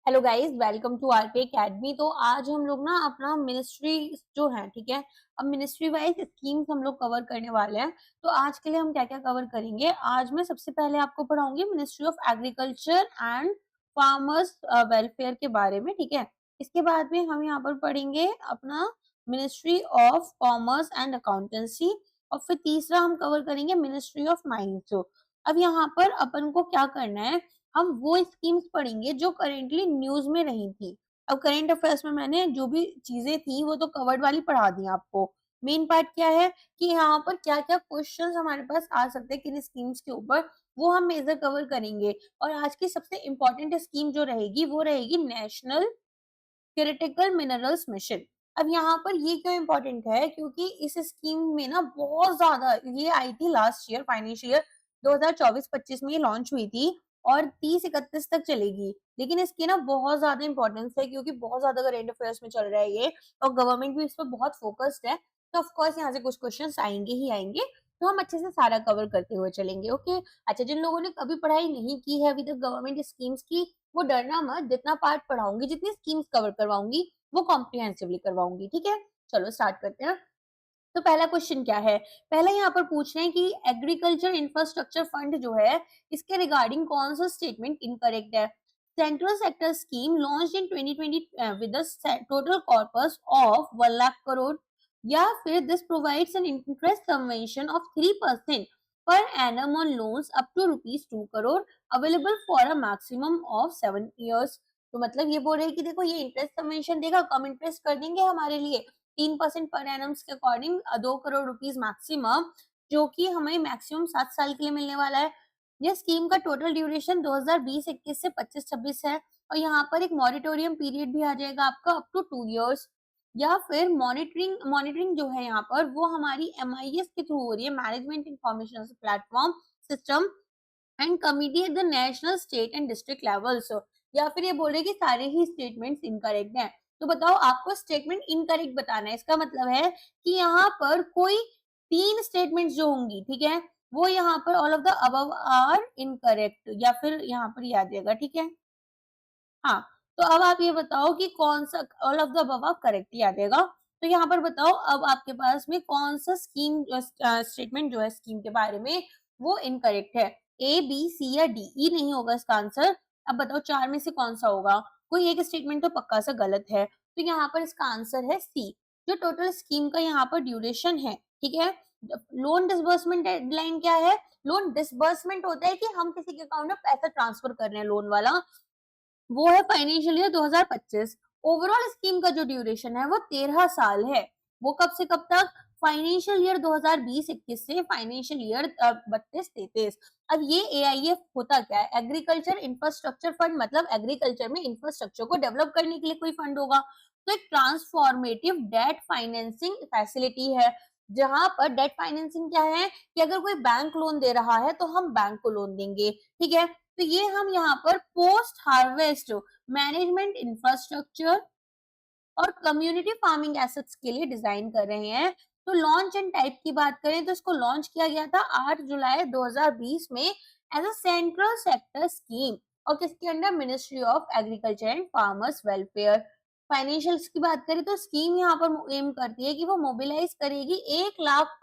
Hello guys, welcome to RP Academy. तो आज हम लोग ना अपना मिनिस्ट्री जो है, ठीक है, अब मिनिस्ट्री वाइज स्कीम्स हम लोग कवर करने वाले हैं। तो आज के लिए हम क्या क्या कवर करेंगे, आज मैं सबसे पहले आपको पढ़ाऊंगी ministry of agriculture and farmers welfare के बारे में, ठीक है। इसके बाद में हम यहाँ पर पढ़ेंगे अपना ministry of commerce and accountancy, और फिर तीसरा हम कवर करेंगे मिनिस्ट्री ऑफ माइंस। अब यहाँ पर अपन को क्या करना है, हम वो स्कीम्स पढ़ेंगे जो करेंटली न्यूज में रही थी। अब करंट अफेयर्स में मैंने जो भी चीजें थी वो तो कवर्ड वाली पढ़ा दी आपको। मेन पार्ट क्या है कि यहाँ पर क्या क्या क्वेश्चंस हमारे पास आ सकते हैं किन स्कीम्स के ऊपर, वो हम मेजर कवर करेंगे। और आज की सबसे इंपॉर्टेंट स्कीम जो रहेगी वो रहेगी नेशनल क्रिटिकल मिनरल्स मिशन। अब यहाँ पर ये क्यों इंपॉर्टेंट है, क्योंकि इस स्कीम में ना बहुत ज्यादा ये आई थी लास्ट ईयर फाइनेंशियल ईयर 2024-25 में ये लॉन्च हुई थी और 30-31 तक चलेगी। लेकिन इसकी ना बहुत ज्यादा इंपॉर्टेंस है क्योंकि बहुत ज्यादा करंट अफेयर्स में चल रहा है ये, और गवर्नमेंट भी इस पर बहुत फोकस्ड है। तो ऑफकोर्स यहाँ से कुछ क्वेश्चन आएंगे ही आएंगे। तो हम अच्छे से सारा कवर करते हुए चलेंगे। ओके, अच्छा, जिन लोगों ने कभी पढ़ाई नहीं की है अभी तक गवर्नमेंट स्कीम्स की, वो डरना मत, जितना पार्ट पढ़ाऊंगी, जितनी स्कीम्स कवर करवाऊंगी वो कॉम्प्रिहेंसिवली करवाऊंगी, ठीक है। चलो स्टार्ट करते हैं। तो पहला क्वेश्चन क्या है, पहला यहाँ पर पूछ रहे हैं कि एग्रीकल्चर इंफ्रास्ट्रक्चर फंड जो है इसके रिगार्डिंग कौन सा स्टेटमेंट इनकरेक्ट है। Central sector scheme launch in 2020 with the total corpus of 1 lakh crore, या फिर this provides an interest subvention of 3% per annum on loans up to ₹2 crore available for a maximum of 7 years। तो मतलब ये बोल रहे हैं कि देखो ये इंटरेस्ट सबवेंशन देगा, कम इंटरेस्ट कर देंगे हमारे लिए 3% पर एनम्स के अकॉर्डिंग 2 करोड़ रुपीज मैक्सिमम, जो कि हमें मैक्सिमम 7 साल के लिए मिलने वाला है। ये स्कीम का टोटल ड्यूरेशन 2020-21 से 25-26 है, और यहाँ पर एक मॉनिटोरियम पीरियड भी आ जाएगा आपका अप टू 2 years। या फिर मॉनिटरिंग मॉनिटरिंग जो है यहाँ पर वो हमारी MIS के थ्रू हो रही है, management information platform system and committee at the national state and district levels. या फिर ये बोल रहे कि सारे ही स्टेटमेंट्स इनकरेक्ट हैं। तो बताओ, आपको स्टेटमेंट इनकरेक्ट बताना है। इसका मतलब है कि यहाँ पर कोई 3 स्टेटमेंट्स जो होंगी, ठीक है, वो यहाँ पर all of the above are incorrect, या फिर यहाँ पर याद जाएगा, ठीक है। हाँ, तो अब आप ये बताओ कि कौन सा ऑल ऑफ द अबव आप करेक्ट याद आएगा। तो यहाँ पर बताओ अब आपके पास में कौन सा स्कीम स्टेटमेंट जो है स्कीम के बारे में वो इनकरेक्ट है। ए, बी, सी या डी? ई नहीं होगा इसका आंसर। अब बताओ चार में से कौन सा होगा, कोई एक स्टेटमेंट तो पक्का सा गलत है। तो यहाँ पर इसका आंसर है सी। जो टोटल स्कीम का यहाँ पर ड्यूरेशन है, ठीक है। लोन डिसबर्समेंट डेडलाइन क्या है, लोन डिसबर्समेंट होता है कि हम किसी के अकाउंट में पैसा ट्रांसफर कर रहे हैं लोन वाला, वो है फाइनेंशियल ईयर 2025। ओवरऑल स्कीम का जो ड्यूरेशन है वो 13 साल है। वो कब से कब तक, फाइनेंशियल ईयर 2020-21 से फाइनेंशियल ईयर 32-33। अब ये AIF होता क्या है, एग्रीकल्चर इंफ्रास्ट्रक्चर फंड, मतलब एग्रीकल्चर में इंफ्रास्ट्रक्चर को डेवलप करने के लिए कोई फंड होगा। तो एक ट्रांसफॉर्मेटिव डेट फाइनेंसिंग फैसिलिटी है, जहां पर डेट फाइनेंसिंग क्या है कि अगर कोई बैंक लोन दे रहा है तो हम बैंक को लोन देंगे, ठीक है। तो ये हम यहाँ पर पोस्ट हार्वेस्ट मैनेजमेंट इंफ्रास्ट्रक्चर और कम्युनिटी फार्मिंग एसेट्स के लिए डिजाइन कर रहे हैं। तो लॉन्च एंड टाइप की बात करें तो इसको लॉन्च किया गया था 8 जुलाई 2020 में as a central sector scheme, और किसके under, ministry of agriculture and farmers welfare. Financials की बात करें तो स्कीम यहाँ पर एम करती है कि वो मोबिलाइज करेगी 1 lakh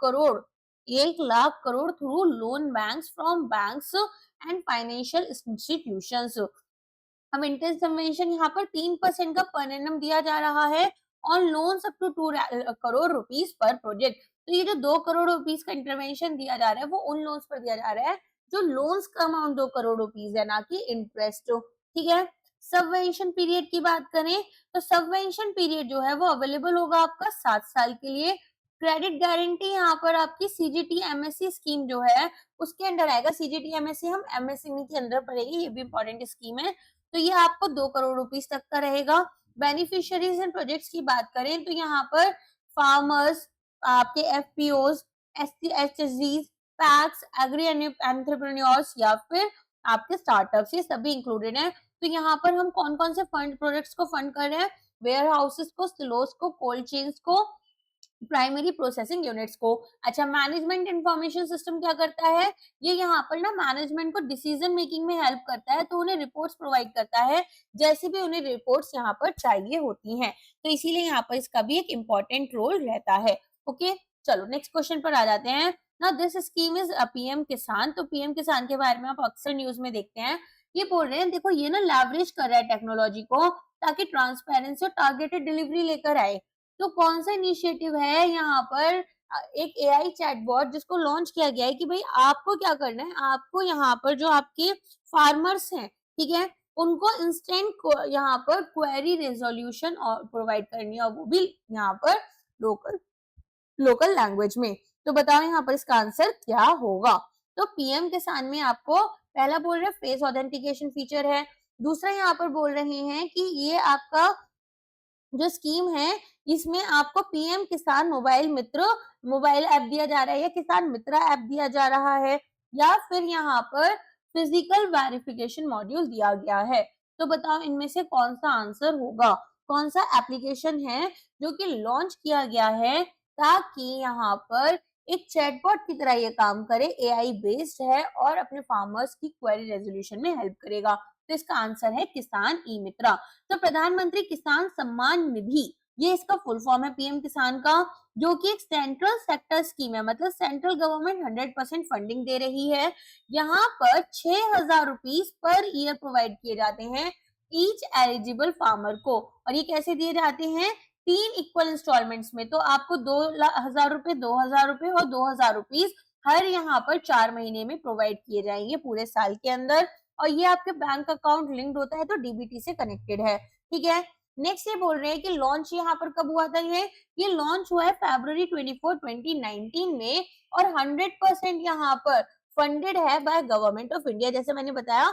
crore through loan banks from banks and financial institutions. हम इंटरेस्ट सबवेंशन यहाँ पर 3% का पर एनम दिया जा रहा है on loans up to 2 crore rupees पर प्रोजेक्ट। तो ये जो 2 करोड़ रुपीज का इंटरवेंशन दिया जा रहा है वो उन लोन्स पर दिया जा रहा है जो लोन्स का अमाउंट 2 करोड़ रुपीज है, ना कि इंटरेस्ट, ठीक है। सबवेंशन पीरियड की बात करें तो सबवेंशन पीरियड जो है वो अवेलेबल होगा आपका 7 साल के लिए। क्रेडिट गारंटी यहाँ पर आपकी CGT MSc स्कीम जो है उसके अंडर आएगा। CGT MSc हम MSME के अंदर पड़ेगी, ये भी इंपॉर्टेंट स्कीम है। तो ये आपको 2 करोड़ रुपीज तक का रहेगा। बेनिफिशियरीज एंड प्रोजेक्ट्स की बात करें तो यहाँ पर फार्मर्स, आपके FPOs, SCHGs, PACS, agri entrepreneurs या फिर आपके स्टार्टअप्स, ये सभी इंक्लूडेड हैं। तो यहाँ पर हम कौन कौन से फंड प्रोजेक्ट्स को फंड कर रहे हैं, वेयर हाउसेस को, सिलोस को, कोल्ड चेन्स को, प्राइमरी प्रोसेसिंग यूनिट्स को। अच्छा, मैनेजमेंट इंफॉर्मेशन सिस्टम क्या करता है, ये यहाँ पर ना मैनेजमेंट को डिसीजन मेकिंग में हेल्प करता है, तो उन्हें रिपोर्ट्स प्रोवाइड करता है जैसे भी उन्हें रिपोर्ट्स यहाँ पर चाहिए होती हैं, तो इसीलिए यहाँ पर इसका भी एक इम्पोर्टेंट रोल रहता है। ओके, चलो नेक्स्ट क्वेश्चन पर आ जाते हैं। ना दिस स्कीम इज पीएम किसान, तो पीएम किसान के बारे में आप अक्सर न्यूज में देखते हैं। ये बोल रहे हैं, देखो ये ना लेवरेज कर रहा है टेक्नोलॉजी को ताकि ट्रांसपेरेंसी और टारगेटेड डिलीवरी लेकर आए। तो कौन सा इनिशिएटिव है यहाँ पर, एक एआई चैटबॉट जिसको लॉन्च किया गया है कि भाई आपको क्या करना है, आपको यहाँ पर जो आपके फार्मर्स हैं, ठीक है, उनको इंस्टेंट यहाँ पर क्वेरी रेजोल्यूशन और प्रोवाइड करनी है, और वो भी यहाँ पर लोकल लोकल लैंग्वेज में। तो बताओ यहाँ पर इसका आंसर क्या होगा। तो पीएम किसान में आपको पहला बोल रहे हैं फेस ऑथेंटिकेशन फीचर है, दूसरा यहाँ पर बोल रहे हैं कि ये आपका जो स्कीम है इसमें आपको पीएम किसान मोबाइल मित्र मोबाइल ऐप दिया जा रहा है, या किसान मित्र ऐप दिया जा रहा है, या फिर यहाँ पर फिजिकल वेरिफिकेशन मॉड्यूल दिया गया है। तो बताओ इनमें से कौन सा आंसर होगा, कौन सा एप्लीकेशन है जो कि लॉन्च किया गया है ताकि यहाँ पर एक चैटबॉट की तरह ये काम करे, एआई बेस्ड है और अपने फार्मर्स की क्वेरी रेजोल्यूशन में हेल्प करेगा। तो इसका आंसर है किसान ई मित्रा। तो प्रधानमंत्री किसान सम्मान निधि, ये इसका फुल फॉर्म है पीएम किसान का, जो कि एक सेंट्रल सेक्टर स्कीम है, मतलब सेंट्रल गवर्नमेंट 100% फंडिंग दे रही है। यहाँ पर 6,000 रुपीज पर ईयर प्रोवाइड किए जाते हैं ईच एलिजिबल फार्मर को, और ये कैसे दिए जाते हैं, 3 इक्वल इंस्टॉलमेंट्स में। तो आपको 2,000 रुपए, 2,000 रुपए और 2,000 रुपीज हर यहाँ पर 4 महीने में प्रोवाइड किए जाएंगे पूरे साल के अंदर, और ये आपके बैंक अकाउंट लिंक्ड होता है तो डीबीटी से कनेक्टेड है, ठीक है। नेक्स्ट ये बोल रहे हैं कि लॉन्च यहाँ पर कब हुआ था, ये लॉन्च हुआ है February 24, 2019 में, और 100% यहाँ पर फंडेड है बाय गवर्नमेंट ऑफ इंडिया। जैसे मैंने बताया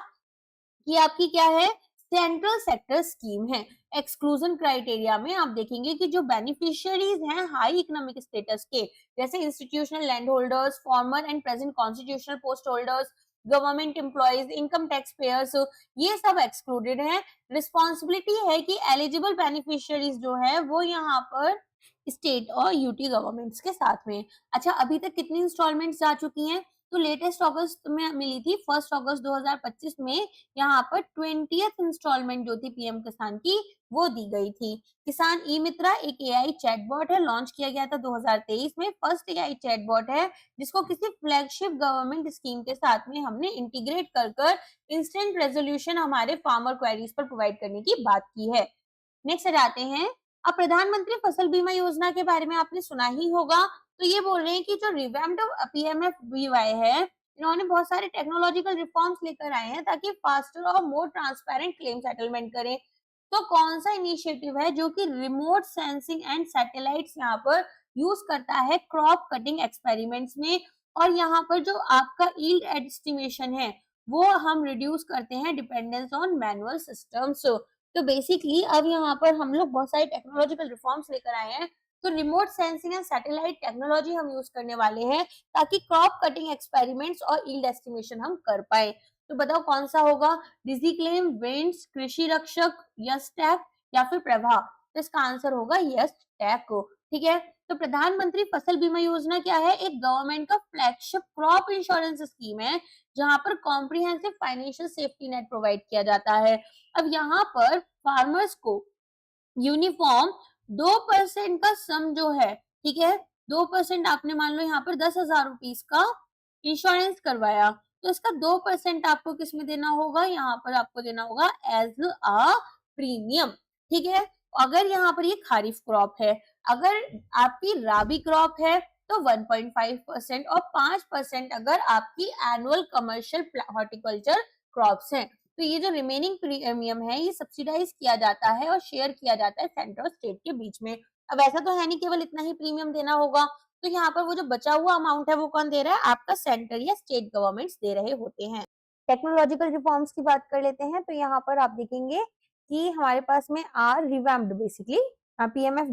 कि आपकी क्या है, सेंट्रल सेक्टर स्कीम है। एक्सक्लूजन क्राइटेरिया में आप देखेंगे कि जो बेनिफिशियरीज हैं हाई इकोनॉमिक स्टेटस के, जैसे institutional land holders, farmer and present constitutional post holders, government employees, income tax payers, ये सब एक्सक्लूडेड है। रिस्पॉन्सिबिलिटी है कि एलिजिबल बेनिफिशियरीज जो है वो यहाँ पर स्टेट और यूटी गवर्नमेंट्स के साथ में। अच्छा, अभी तक कितनी इंस्टॉलमेंट्स जा चुकी हैं, तो लेटेस्ट अगस्त में मिली थी, 1 अगस्त 2025 में यहाँ पर 20th इंस्टॉलमेंट जो थी पीएम किसान की वो दी गई थी। किसान ई मित्रा एक एआई चैटबॉट है, लॉन्च किया गया था 2023 में, फर्स्ट एआई चैटबॉट है जिसको किसी फ्लैगशिप गवर्नमेंट स्कीम के साथ में हमने इंटीग्रेट कर इंस्टेंट रेजोल्यूशन हमारे फार्मर क्वेरीज पर प्रोवाइड करने की बात की है। नेक्स्ट आ जाते हैं, अब प्रधानमंत्री फसल बीमा योजना के बारे में आपने सुना ही होगा। तो ये बोल रहे हैं कि जो रिवैम्प्ड पीएमएफबीवाई है, इन्होंने बहुत सारे टेक्नोलॉजिकल रिफॉर्म्स लेकर आए हैं ताकि फास्टर और मोर ट्रांसपेरेंट क्लेम सेटलमेंट करें। तो कौन सा इनिशिएटिव है जो कि रिमोट सेंसिंग एंड सैटेलाइट्स यहाँ पर यूज करता है क्रॉप कटिंग एक्सपेरिमेंट्स में, और यहाँ पर जो आपका यील्ड एस्टिमेशन है वो हम रिड्यूस करते हैं डिपेंडेंस ऑन मैनुअल सिस्टम्स। तो बेसिकली अब यहाँ पर हम लोग बहुत सारे टेक्नोलॉजिकल रिफॉर्म्स लेकर आए हैं, तो remote sensing and satellite technology हम यूज करने वाले हैं ताकि क्रॉप कटिंग एक्सपेरिमेंट्स और यील्ड एस्टिमेशन हम कर पाए। तो बताओ कौन सा होगा, डिजिक्लेम, विंड्स, कृषि रक्षक, यस टैग या फिर प्रभा। तो इसका आंसर होगा यस टैग को, ठीक है। तो प्रधानमंत्री फसल बीमा योजना क्या है, एक गवर्नमेंट का फ्लैगशिप क्रॉप इंश्योरेंस स्कीम है जहां पर comprehensive financial safety net provide किया जाता है। अब यहाँ पर फार्मर्स को यूनिफॉर्म 2% का सम जो है, ठीक है, 2% आपने मान लो यहाँ पर 10,000 रुपीज का इंश्योरेंस करवाया, तो इसका 2% आपको किस में देना होगा, यहाँ पर आपको देना होगा एज अ प्रीमियम, ठीक है। अगर यहाँ पर ये खारिफ क्रॉप है, अगर आपकी राबी क्रॉप है तो 1.5% और 5% अगर आपकी एनुअल कमर्शियल हॉर्टिकल्चर क्रॉप्स हैं। तो ये जो रिमेनिंग प्रीमियम है ये सब्सिडाइज किया जाता है और शेयर किया जाता है सेंटर और स्टेट के बीच में। अब ऐसा तो है नहीं केवल इतना ही प्रीमियम देना होगा, तो यहाँ पर वो जो बचा हुआ अमाउंट है वो कौन दे रहा है, आपका सेंटर या स्टेट गवर्नमेंट्स दे रहे होते हैं। टेक्नोलॉजिकल रिफॉर्म्स की बात कर लेते हैं, तो यहाँ पर आप देखेंगे कि हमारे पास में are revamped basically PMF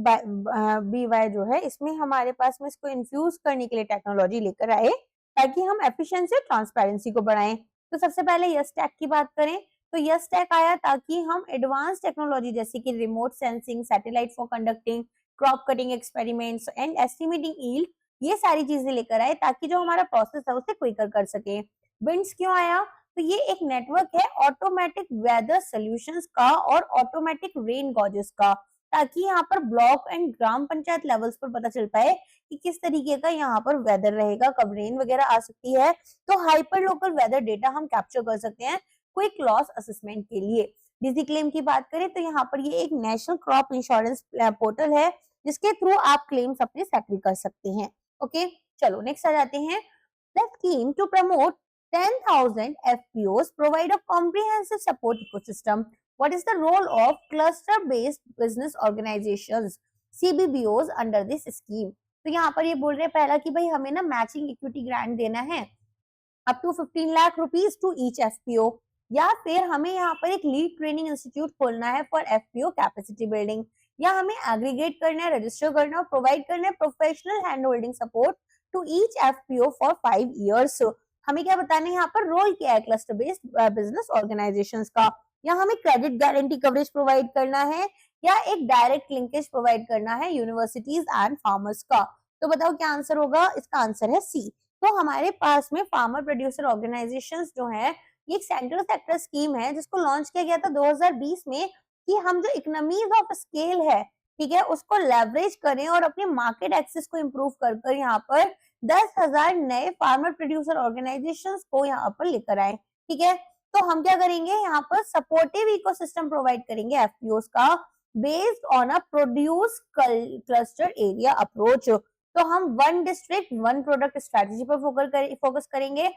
BY जो है, इसमें हमारे पास में इसको इन्फ्यूज करने के लिए टेक्नोलॉजी लेकर आए ताकि हम एफिशिएंसी और ट्रांसपेरेंसी को बढ़ाएं। तो सबसे पहले यस टैग की बात करें तो यस टैग आया ताकि हम एडवांस टेक्नोलॉजी जैसे कि remote sensing, satellite for conducting crop cutting experiments and estimating yield, ये सारी चीजें लेकर आए ताकि जो हमारा प्रोसेस है उसे क्विकर कर सके। विंड्स क्यों आया? तो ये एक नेटवर्क है ऑटोमेटिक वेदर सॉल्यूशंस का और ऑटोमेटिक रेन गॉजेस का, ताकि यहाँ पर block and gram panchayat levels पर पता चल पाए कि किस तरीके का यहाँ पर वेदर रहेगा, कब रेन वगैरह आ सकती है। तो हाइपर लोकल वेदर डेटा हम कैप्चर कर सकते हैं क्विक लॉस असेसमेंट के लिए। डिजी क्लेम की बात करें तो यहाँ पर ये एक नेशनल क्रॉप इंश्योरेंस पोर्टल है जिसके थ्रू आप क्लेम्स अपने सेटल कर सकते हैं। ओके, चलो नेक्स्ट आ जाते हैं। The scheme to promote 10,000 FPOs provide a comprehensive support ecosystem. What is the role of cluster-based business organizations (CBBOs) under this scheme? तो यहाँ पर ये बोल रहे हैं पहला कि भाई हमें ना मैचिंग इक्विटी ग्रांट देना है up to 15 lakh rupees to each FPO, या फिर हमें यहाँ पर एक लीड ट्रेनिंग इंस्टीट्यूट खोलना है फॉर FPO कैपेसिटी बिल्डिंग, या हमें एग्रीगेट करना है, रजिस्टर करना है, प्रोवाइड करना है professional hand holding support to each FPO for 5 years। हमें क्या बताना है यहाँ पर रोल क्या है क्लस्टर बेस्ड बिजनेस ऑर्गेनाइजेशंस का, या हमें क्रेडिट गारंटी कवरेज प्रोवाइड करना है, या एक डायरेक्ट लिंकेज प्रोवाइड करना है यूनिवर्सिटीज एंड फार्मर्स का। तो बताओ क्या आंसर होगा? इसका आंसर है सी। तो हमारे पास में फार्मर प्रोड्यूसर ऑर्गेनाइजेशंस जो है ये एक सेंट्रल सेक्टर स्कीम है जिसको लॉन्च किया गया था 2020 में, कि हम जो इकोनॉमीज ऑफ स्केल है, ठीक है, उसको लेवरेज करें और अपने मार्केट एक्सेस को इम्प्रूव कर यहाँ पर 10,000 नए फार्मर प्रोड्यूसर ऑर्गेनाइजेशंस को यहाँ पर लेकर आए। ठीक है, तो हम क्या करेंगे यहाँ पर सपोर्टिव इकोसिस्टम प्रोवाइड करेंगे FPOs का based on a produce cluster area approach. तो हम one district one product strategy पर फोकस करेंगे।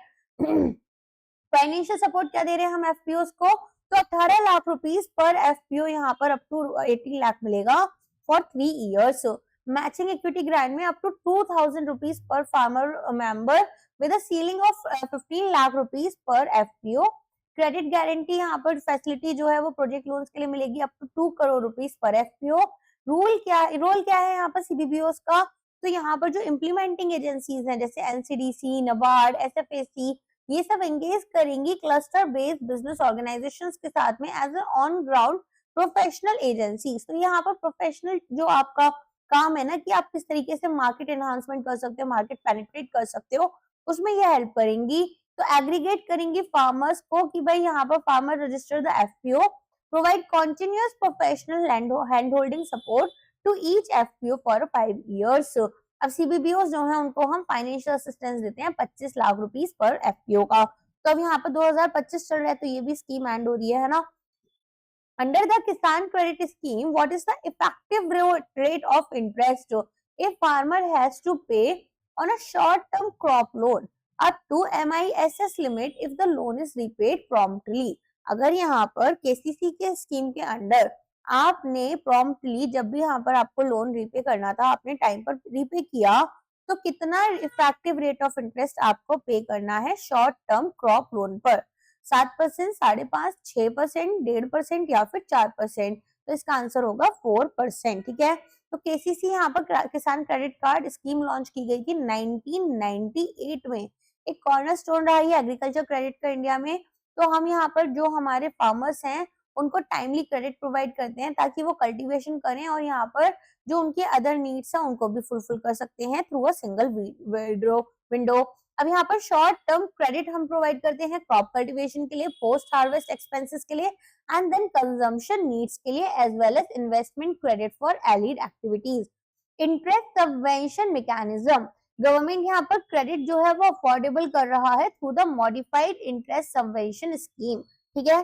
फाइनेंशियल सपोर्ट क्या दे रहे हैं हम FPOs को? तो 18 लाख रुपीस पर FPO यहाँ पर अप टू 18 लाख मिलेगा for 3 years। Matching equity grant में अप टू 2,000 रुपीस पर farmer member with a ceiling of 15 lakh rupees पर FPO। क्रेडिट गारंटी यहाँ पर फैसिलिटी जो है वो प्रोजेक्ट लोन्स के लिए मिलेगी अप टू 2 करोड़ रुपीस पर FPO। रोल क्या है यहाँ पर CBBOs का? तो यहाँ पर जो इम्प्लीमेंटिंग एजेंसीज हैं जैसे NCDC, NABARD, SFAC, ये सब एंगेज करेंगी क्लस्टर बेस्ड बिजनेस ऑर्गेनाइजेशंस के साथ में as a on ground professional agencies. तो यहाँ पर प्रोफेशनल जो आपका काम है ना कि आप किस तरीके से मार्केट एनहांसमेंट कर सकते हो, मार्केट पेनिट्रेट कर सकते हो, उसमें ये हेल्प करेंगी। तो एग्रीगेट करेंगी फार्मर्स को कि भाई यहाँ पर farmer register the FPO, provide continuous professional hand holding support to each FPO for 5 years। अब CBBOs जो है उनको हम फाइनेंशियल असिस्टेंस देते हैं 25 लाख रुपीस पर FPO का। तो अब यहाँ पर 2025 चल रहा है तो ये भी स्कीम एंड हो रही है ना। Under the Kisan Credit Scheme, what is the effective rate of interest a farmer has to pay on a short-term crop loan up to MISS limit if the loan is repaid promptly? अगर यहाँ पर KCC के scheme के under आपने promptly जब भी यहाँ पर आपको लोन रीपे करना था आपने टाइम पर रीपे किया तो कितना इफेक्टिव रेट ऑफ इंटरेस्ट आपको पे करना है शॉर्ट टर्म क्रॉप लोन पर? 7%, 5.5%, 6%, 1.5% या फिर 4%। तो इसका आंसर होगा 4%। ठीक है, तो KCC यहाँ पर किसान क्रेडिट कार्ड स्कीम लॉन्च की गई थी 1998 में। एक कॉर्नरस्टोन रहा है एग्रीकल्चर क्रेडिट का इंडिया में। तो हम यहाँ पर जो हमारे फार्मर्स हैं उनको टाइमली क्रेडिट प्रोवाइड करते हैं ताकि वो कल्टीवेशन करें और यहाँ पर जो उनके अदर नीड्स हैं उनको भी फुलफिल कर सकते हैं थ्रू अ सिंगल विंडो। अब यहाँ पर शॉर्ट टर्म क्रेडिट हम प्रोवाइड करते हैं क्रॉप कल्टीवेशन के लिए, पोस्ट हार्वेस्ट एक्सपेंसेस के लिए एंड देन कंजम्पशन नीड्स के लिए as well as investment credit for allied activities. Interest subvention mechanism, government यहाँ पर क्रेडिट जो है वो अफोर्डेबल कर रहा है through the modified interest subvention scheme. ठीक है,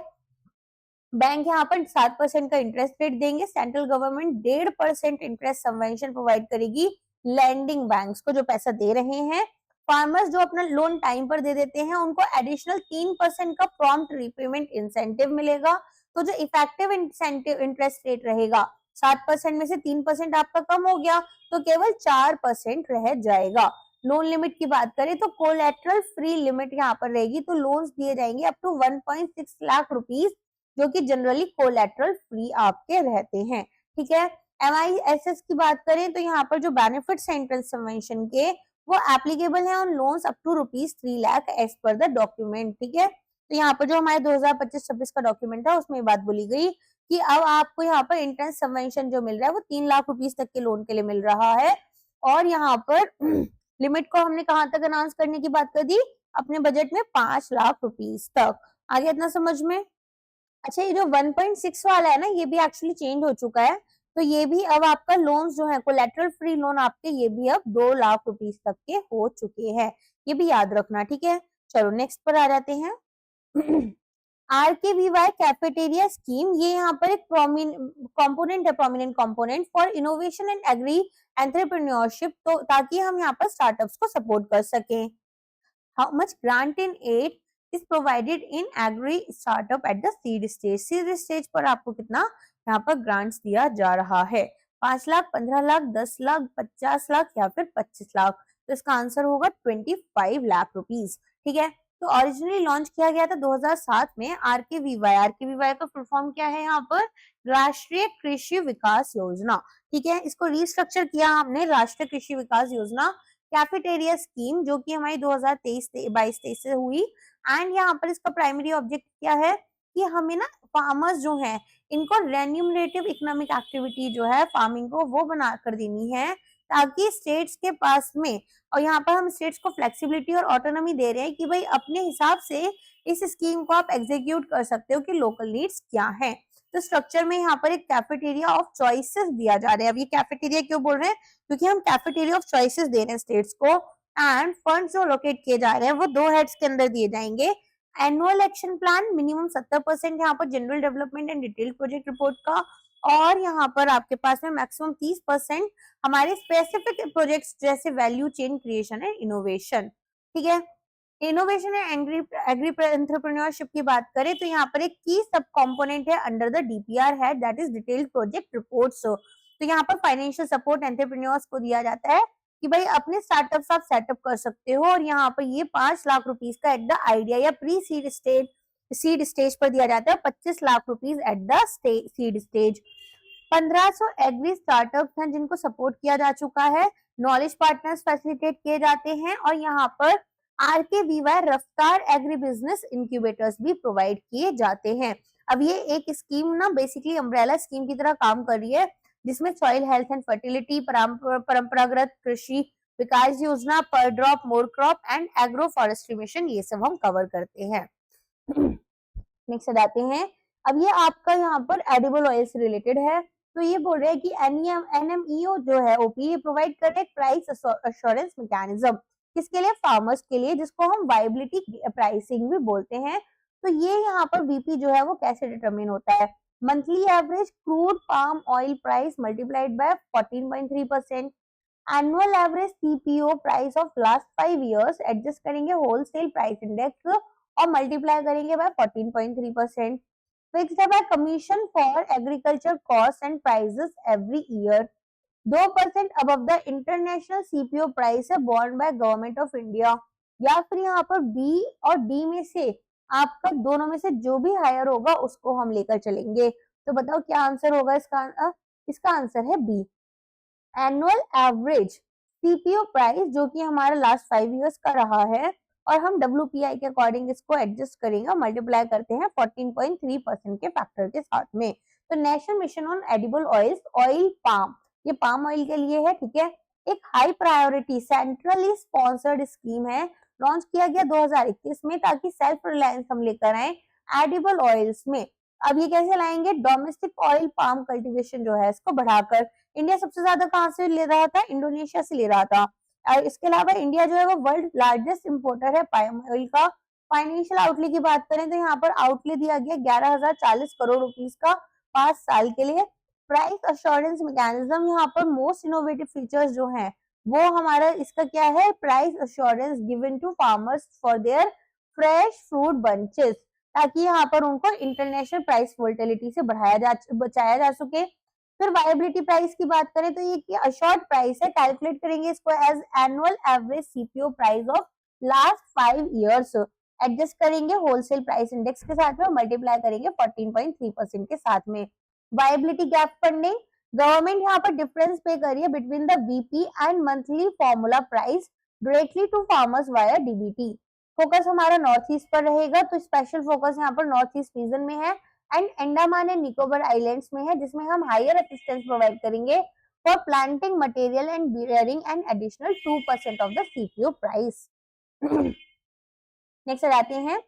बैंक यहाँ पर 7% का इंटरेस्ट रेट देंगे, central government 1.5% interest subvention provide करेगी लैंडिंग बैंक्स को जो पैसा दे रहे हैं। फार्मर्स जो अपना लोन टाइम पर दे देते हैं उनको एडिशनल 3% का प्रॉम्प्ट रीपेमेंट इंसेंटिव मिलेगा। तो जो इफेक्टिव इंसेंटिव इंटरेस्ट रेट रहेगा 7% में से 3% आपका कम हो गया तो केवल 4% रह जाएगा। लोन लिमिट की बात करें तो कोलैटरल फ्री लिमिट यहाँ पर रहेगी, तो लोन्स दिए जाएंगे अप टू 1.6 लाख रुपीस जो कि जनरली कोलैटरल फ्री आपके रहते हैं। ठीक है, MISS की बात करें तो यहाँ पर जो बेनिफिट्स हैं इंटरेस्ट सबवेंशन के वो एप्लीकेबल है on loans up to ₹3 lakh as per the document. ठीक है, तो यहाँ पर जो हमारे 2025-26 का डॉक्यूमेंट है उसमें बात बोली गई कि अब आपको यहाँ पर इंटरेस्ट सबवेंशन जो मिल रहा है वो 3 लाख रुपीस तक के लोन के लिए मिल रहा है। और यहाँ पर लिमिट को हमने कहाँ तक अनाउंस करने की बात कर दी, अपने बजट में 5 लाख रुपीस तक। आगे इतना समझ में। अच्छा, ये जो 1.6 वाला है ना, ये भी एक्चुअली चेंज हो चुका है। तो ये भी अब आपका लोन जो है कोलेटरल फ्री लोन आपके, ये भी अब 2 लाख रुपीस तक के हो चुके हैं। ये भी याद रखना, ठीक है। चलो नेक्स्ट पर आ जाते हैं। RKVY कैफेटेरिया स्कीम, ये यहाँ पर एक कंपोनेंट है, prominent component for innovation and agri entrepreneurship, तो ताकि हम यहाँ पर स्टार्टअप्स को सपोर्ट कर सकें। How much grant in aid is provided in agri startup at the seed stage? Seed stage पर आपको कितना यहाँ पर ग्रांट्स दिया जा रहा है? 5 लाख, 15 लाख, 10 लाख, 50 लाख या फिर 25 लाख। तो इसका आंसर होगा 25 लाख रुपीस, ठीक है। तो ओरिजिनली लॉन्च किया गया था 2007 में RKVY। RKVY का फुल फॉर्म क्या है यहाँ पर? राष्ट्रीय कृषि विकास योजना, ठीक है। इसको रिस्ट्रक्चर किया हमने राष्ट्रीय कृषि विकास योजना कैफेटेरिया स्कीम, जो कि हमारी 2023-22 से हुई। एंड यहाँ पर इसका प्राइमरी ऑब्जेक्ट क्या है कि हमें ना फार्मर्स जो हैं इनको रेन्यूमरेटिव इकोनॉमिक एक्टिविटी जो है फार्मिंग को वो बना कर देनी है, ताकि स्टेट्स के पास में, और यहाँ पर हम स्टेट्स को फ्लेक्सिबिलिटी और ऑटोनॉमी दे रहे हैं कि भाई अपने हिसाब से इस स्कीम को आप एग्जीक्यूट कर सकते हो कि लोकल नीड्स क्या है। तो स्ट्रक्चर में यहाँ पर एक कैफेटेरिया ऑफ चॉइसेस दिया जा रहा है। अब ये कैफेटेरिया क्यों बोल रहे हैं? क्योंकि हम कैफेटेरिया ऑफ चॉइसेस दे रहे हैं स्टेट्स को। एंड फंड्स जो लोकेट किए जा रहे हैं वो 2 हेड्स के अंदर दिए जाएंगे। एनुअल एक्शन प्लान मिनिमम 70% यहाँ पर general development and detail project report का, और यहाँ पर आपके पास में मैक्सिमम 30% हमारे स्पेसिफिक प्रोजेक्ट्स जैसे value chain creation and innovation, ठीक है। इनोवेशन एंड एग्री एंटरप्रेन्योरशिप की बात करें तो यहाँ पर एक की सब कंपोनेंट है under the DPR head, that is detailed project reports. तो यहाँ पर फाइनेंशियल सपोर्ट एंटरप्रेन्योर्स को दिया जाता है कि भाई अपने स्टार्टअप्स आप सेटअप कर सकते हो, और यहाँ पर ये 5 लाख रुपीस का एट द आइडिया या प्री सीड स्टेज पर दिया जाता है, 25 lakh rupees at the seed stage. 1500 agri startups हैं जिनको सपोर्ट किया जा चुका है, नॉलेज पार्टनर्स फैसिलिटेट किए जाते हैं, और यहाँ पर RKVY रफ्तार एग्री बिजनेस इंक्यूबेटर्स भी प्रोवाइड किए जाते हैं। अब ये एक स्कीम ना बेसिकली अम्ब्रेला स्कीम की तरह काम कर रही है, जिसमें सॉइल हेल्थ एंड फर्टिलिटी, परंपरागत कृषि विकास योजना, पर drop more crop and agro forestry mission, ये सब हम कवर करते हैं। नेक्स्ट जाते हैं। अब ये आपका यहाँ पर एडिबल ऑयल से रिलेटेड है। तो ये बोल रहे हैं कि NMEO जो है OP, ये प्रोवाइड कर रहे हैं प्राइस अश्योरेंस मैकेनिज्म, किसके लिए? फार्मर्स के लिए, जिसको हम वायबिलिटी प्राइसिंग भी बोलते हैं। तो ये यहाँ पर VP जो है वो कैसे डिटरमिन होता है? Monthly average crude palm oil price multiplied by 14.3%, annual average CPO price of last 5 years, adjust करेंगे होलसेल प्राइस इंडेक्स और मल्टीप्लाई करेंगे बाय 14.3%। फिक्स्ड है by commission for agriculture cost and prices every year. 2% above the international CPO price है borne by government of India. या फिर यहाँ पर B और D में से आपका दोनों में से जो भी हायर होगा उसको हम लेकर चलेंगे। तो बताओ क्या आंसर होगा इसका? इसका आंसर है B, annual average CPO price, जो कि हमारा लास्ट 5 इयर्स का रहा है, और हम WPI के अकॉर्डिंग इसको एडजस्ट करेंगे और मल्टीप्लाई करते हैं 14.3% के फैक्टर के साथ में। तो national mission on edible oils, oil palm, ये पाम ऑयल के लिए है, ठीक है। एक high priority centrally sponsored scheme है, लॉन्च किया गया 2021 में, ताकि सेल्फ रिलायंस हम लेकर आए एडिबल ऑयल्स में। अब ये कैसे लाएंगे? डोमेस्टिक ऑयल पाम कल्टीवेशन जो है इसको बढ़ाकर। इंडिया सबसे ज्यादा कहाँ से ले रहा था? इंडोनेशिया से ले रहा था। और इसके अलावा इंडिया जो है वो वर्ल्ड लार्जेस्ट इंपोर्टर है पाम ऑयल का। फाइनेंशियल आउटले की बात करें तो यहाँ पर आउटले दिया गया 11,040 करोड़ रुपीस का 5 साल के लिए। प्राइस अश्योरेंस मैकेनिज्म, यहाँ पर मोस्ट इनोवेटिव फीचर्स जो हैं वो हमारा इसका क्या है? Price assurance given to farmers for their fresh fruit bunches, ताकि यहाँ पर उनको इंटरनेशनल प्राइस वोलेटिलिटी से बचाया जा सके। फिर वायबिलिटी प्राइस की बात करें तो ये अशोर्ड प्राइस है, कैलकुलेट करेंगे इसको as annual average CPO price of last 5 years, adjust करेंगे होलसेल प्राइस इंडेक्स के साथ में और मल्टीप्लाई करेंगे 14.3% के साथ में। वायबिलिटी गैप फंडिंग, गवर्नमेंट यहाँ पर डिफरेंस पे कर रही है between the VP and monthly formula price directly to farmers via DBT। Focus हमारा नॉर्थ ईस्ट पर रहेगा, तो स्पेशल फोकस यहाँ पर नॉर्थ ईस्ट रीजन में है and Andaman and Nicobar islands में है, जिसमें हम हायर असिस्टेंस प्रोवाइड करेंगे for planting material and bearing an additional 2% of the CPO price. Next आते हैं,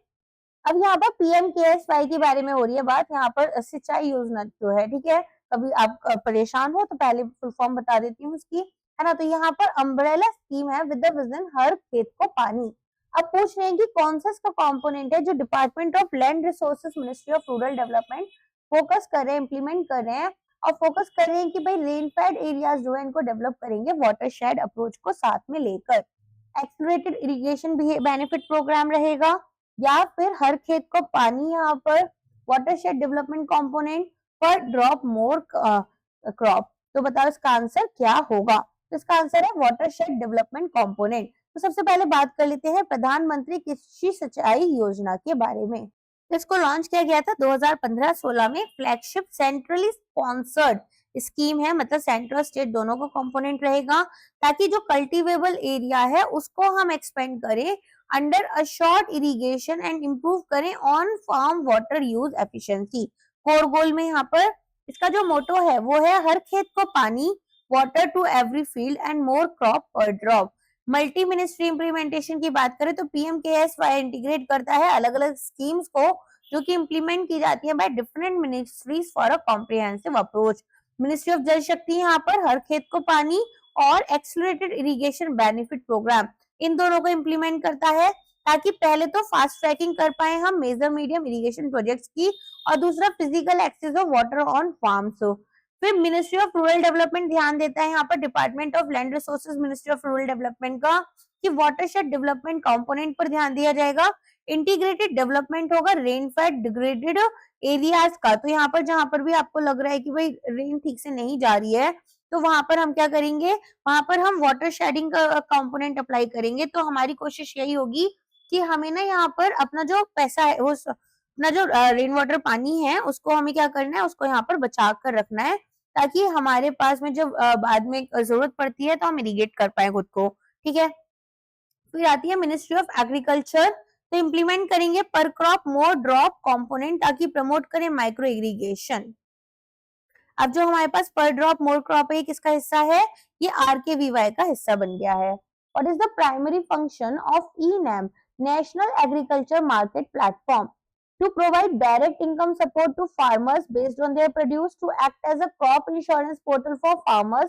अब यहाँ पर पीएमकेएसवाई के बारे में हो रही है बात, यहाँ पर सिंचाई योजना जो है, ठीक है, कभी आप परेशान हो तो पहले फुल फॉर्म बता देती हूँ उसकी, है ना। तो यहाँ पर अम्ब्रेला स्कीम है विद द विजन हर खेत को पानी। अब पूछ रहे हैं कि कौन सा इसका कंपोनेंट है जो department of land resources ministry of rural development focus कर रहे हैं, इंप्लीमेंट कर रहे हैं और फोकस कर रहे हैं कि भाई रेनफेड एरियाज जो है इनको डेवलप करेंगे वाटरशेड अप्रोच को साथ में लेकर। एक्सलरेटेड इरिगेशन बेनिफिट प्रोग्राम रहेगा या फिर हर खेत को पानी, यहाँ पर वाटरशेड डेवलपमेंट कंपोनेंट पर ड्रॉप मोर क्रॉप। तो बताओ इसका आंसर क्या होगा। तो इसका आंसर है वाटरशेड डेवलपमेंट कंपोनेंट। तो सबसे पहले बात कर लेते हैं प्रधानमंत्री कृषि सिंचाई योजना के बारे में। इसको लॉन्च किया गया था 2015-16 में, फ्लैगशिप सेंट्रली स्पॉन्सर्ड स्कीम है, मतलब सेंट्रल स्टेट दोनों का कंपोनेंट रहेगा, ताकि जो कल्टीवेबल एरिया है उसको हम एक्सपेंड करें under a short irrigation and improve करें on farm water use efficiency. Core goal में यहाँ पर इसका जो मोटो है वो है हर खेत को पानी, water to every field and more crop per drop. Multi ministry implementation की बात करें तो पीएमकेएसवाई इंटीग्रेट करता है अलग अलग स्कीम्स को जो कि इंप्लीमेंट की जाती है by different ministries for a comprehensive approach. Ministry of जल शक्ति यहाँ पर हर खेत को पानी और एक्सलरेटेड इरिगेशन बेनिफिट प्रोग्राम, इन दोनों को इंप्लीमेंट करता है ताकि पहले तो फास्ट ट्रैकिंग कर पाए हम मेजर मीडियम इरिगेशन प्रोजेक्ट्स की, और दूसरा physical access of water on farms. फिर मिनिस्ट्री ऑफ रूरल डेवलपमेंट ध्यान देता है यहाँ पर department of land resources ministry of rural development का, कि वाटरशेड डेवलपमेंट कंपोनेंट पर ध्यान दिया जाएगा। इंटीग्रेटेड डेवलपमेंट होगा रेनफेड डिग्रेडेड एरियाज का। तो यहाँ पर जहां पर भी आपको लग रहा है कि भाई रेन ठीक से नहीं जा रही है, तो वहां पर हम क्या करेंगे, वहां पर हम वाटर शेडिंग का कंपोनेंट अप्लाई करेंगे। तो हमारी कोशिश यही होगी कि हमें ना यहाँ पर अपना जो पैसा है वो अपना जो रेन वाटर पानी है उसको हमें क्या करना है, उसको यहाँ पर बचा कर रखना है, ताकि हमारे पास में जब बाद में जरूरत पड़ती है तो हम इरिगेट कर पाए खुद को, ठीक है। फिर आती है मिनिस्ट्री ऑफ एग्रीकल्चर, तो इम्प्लीमेंट करेंगे पर क्रॉप मोर ड्रॉप कंपोनेंट ताकि प्रमोट करें माइक्रो इरिगेशन। अब जो हमारे पास पर ड्रॉप मोर क्रॉप है किसका हिस्सा है, ये आरकेवीवाई का हिस्सा बन गया है। What is the primary function of eNAM, national agriculture market platform, to provide direct income support to farmers based on their produce, to act as a crop insurance portal for farmers,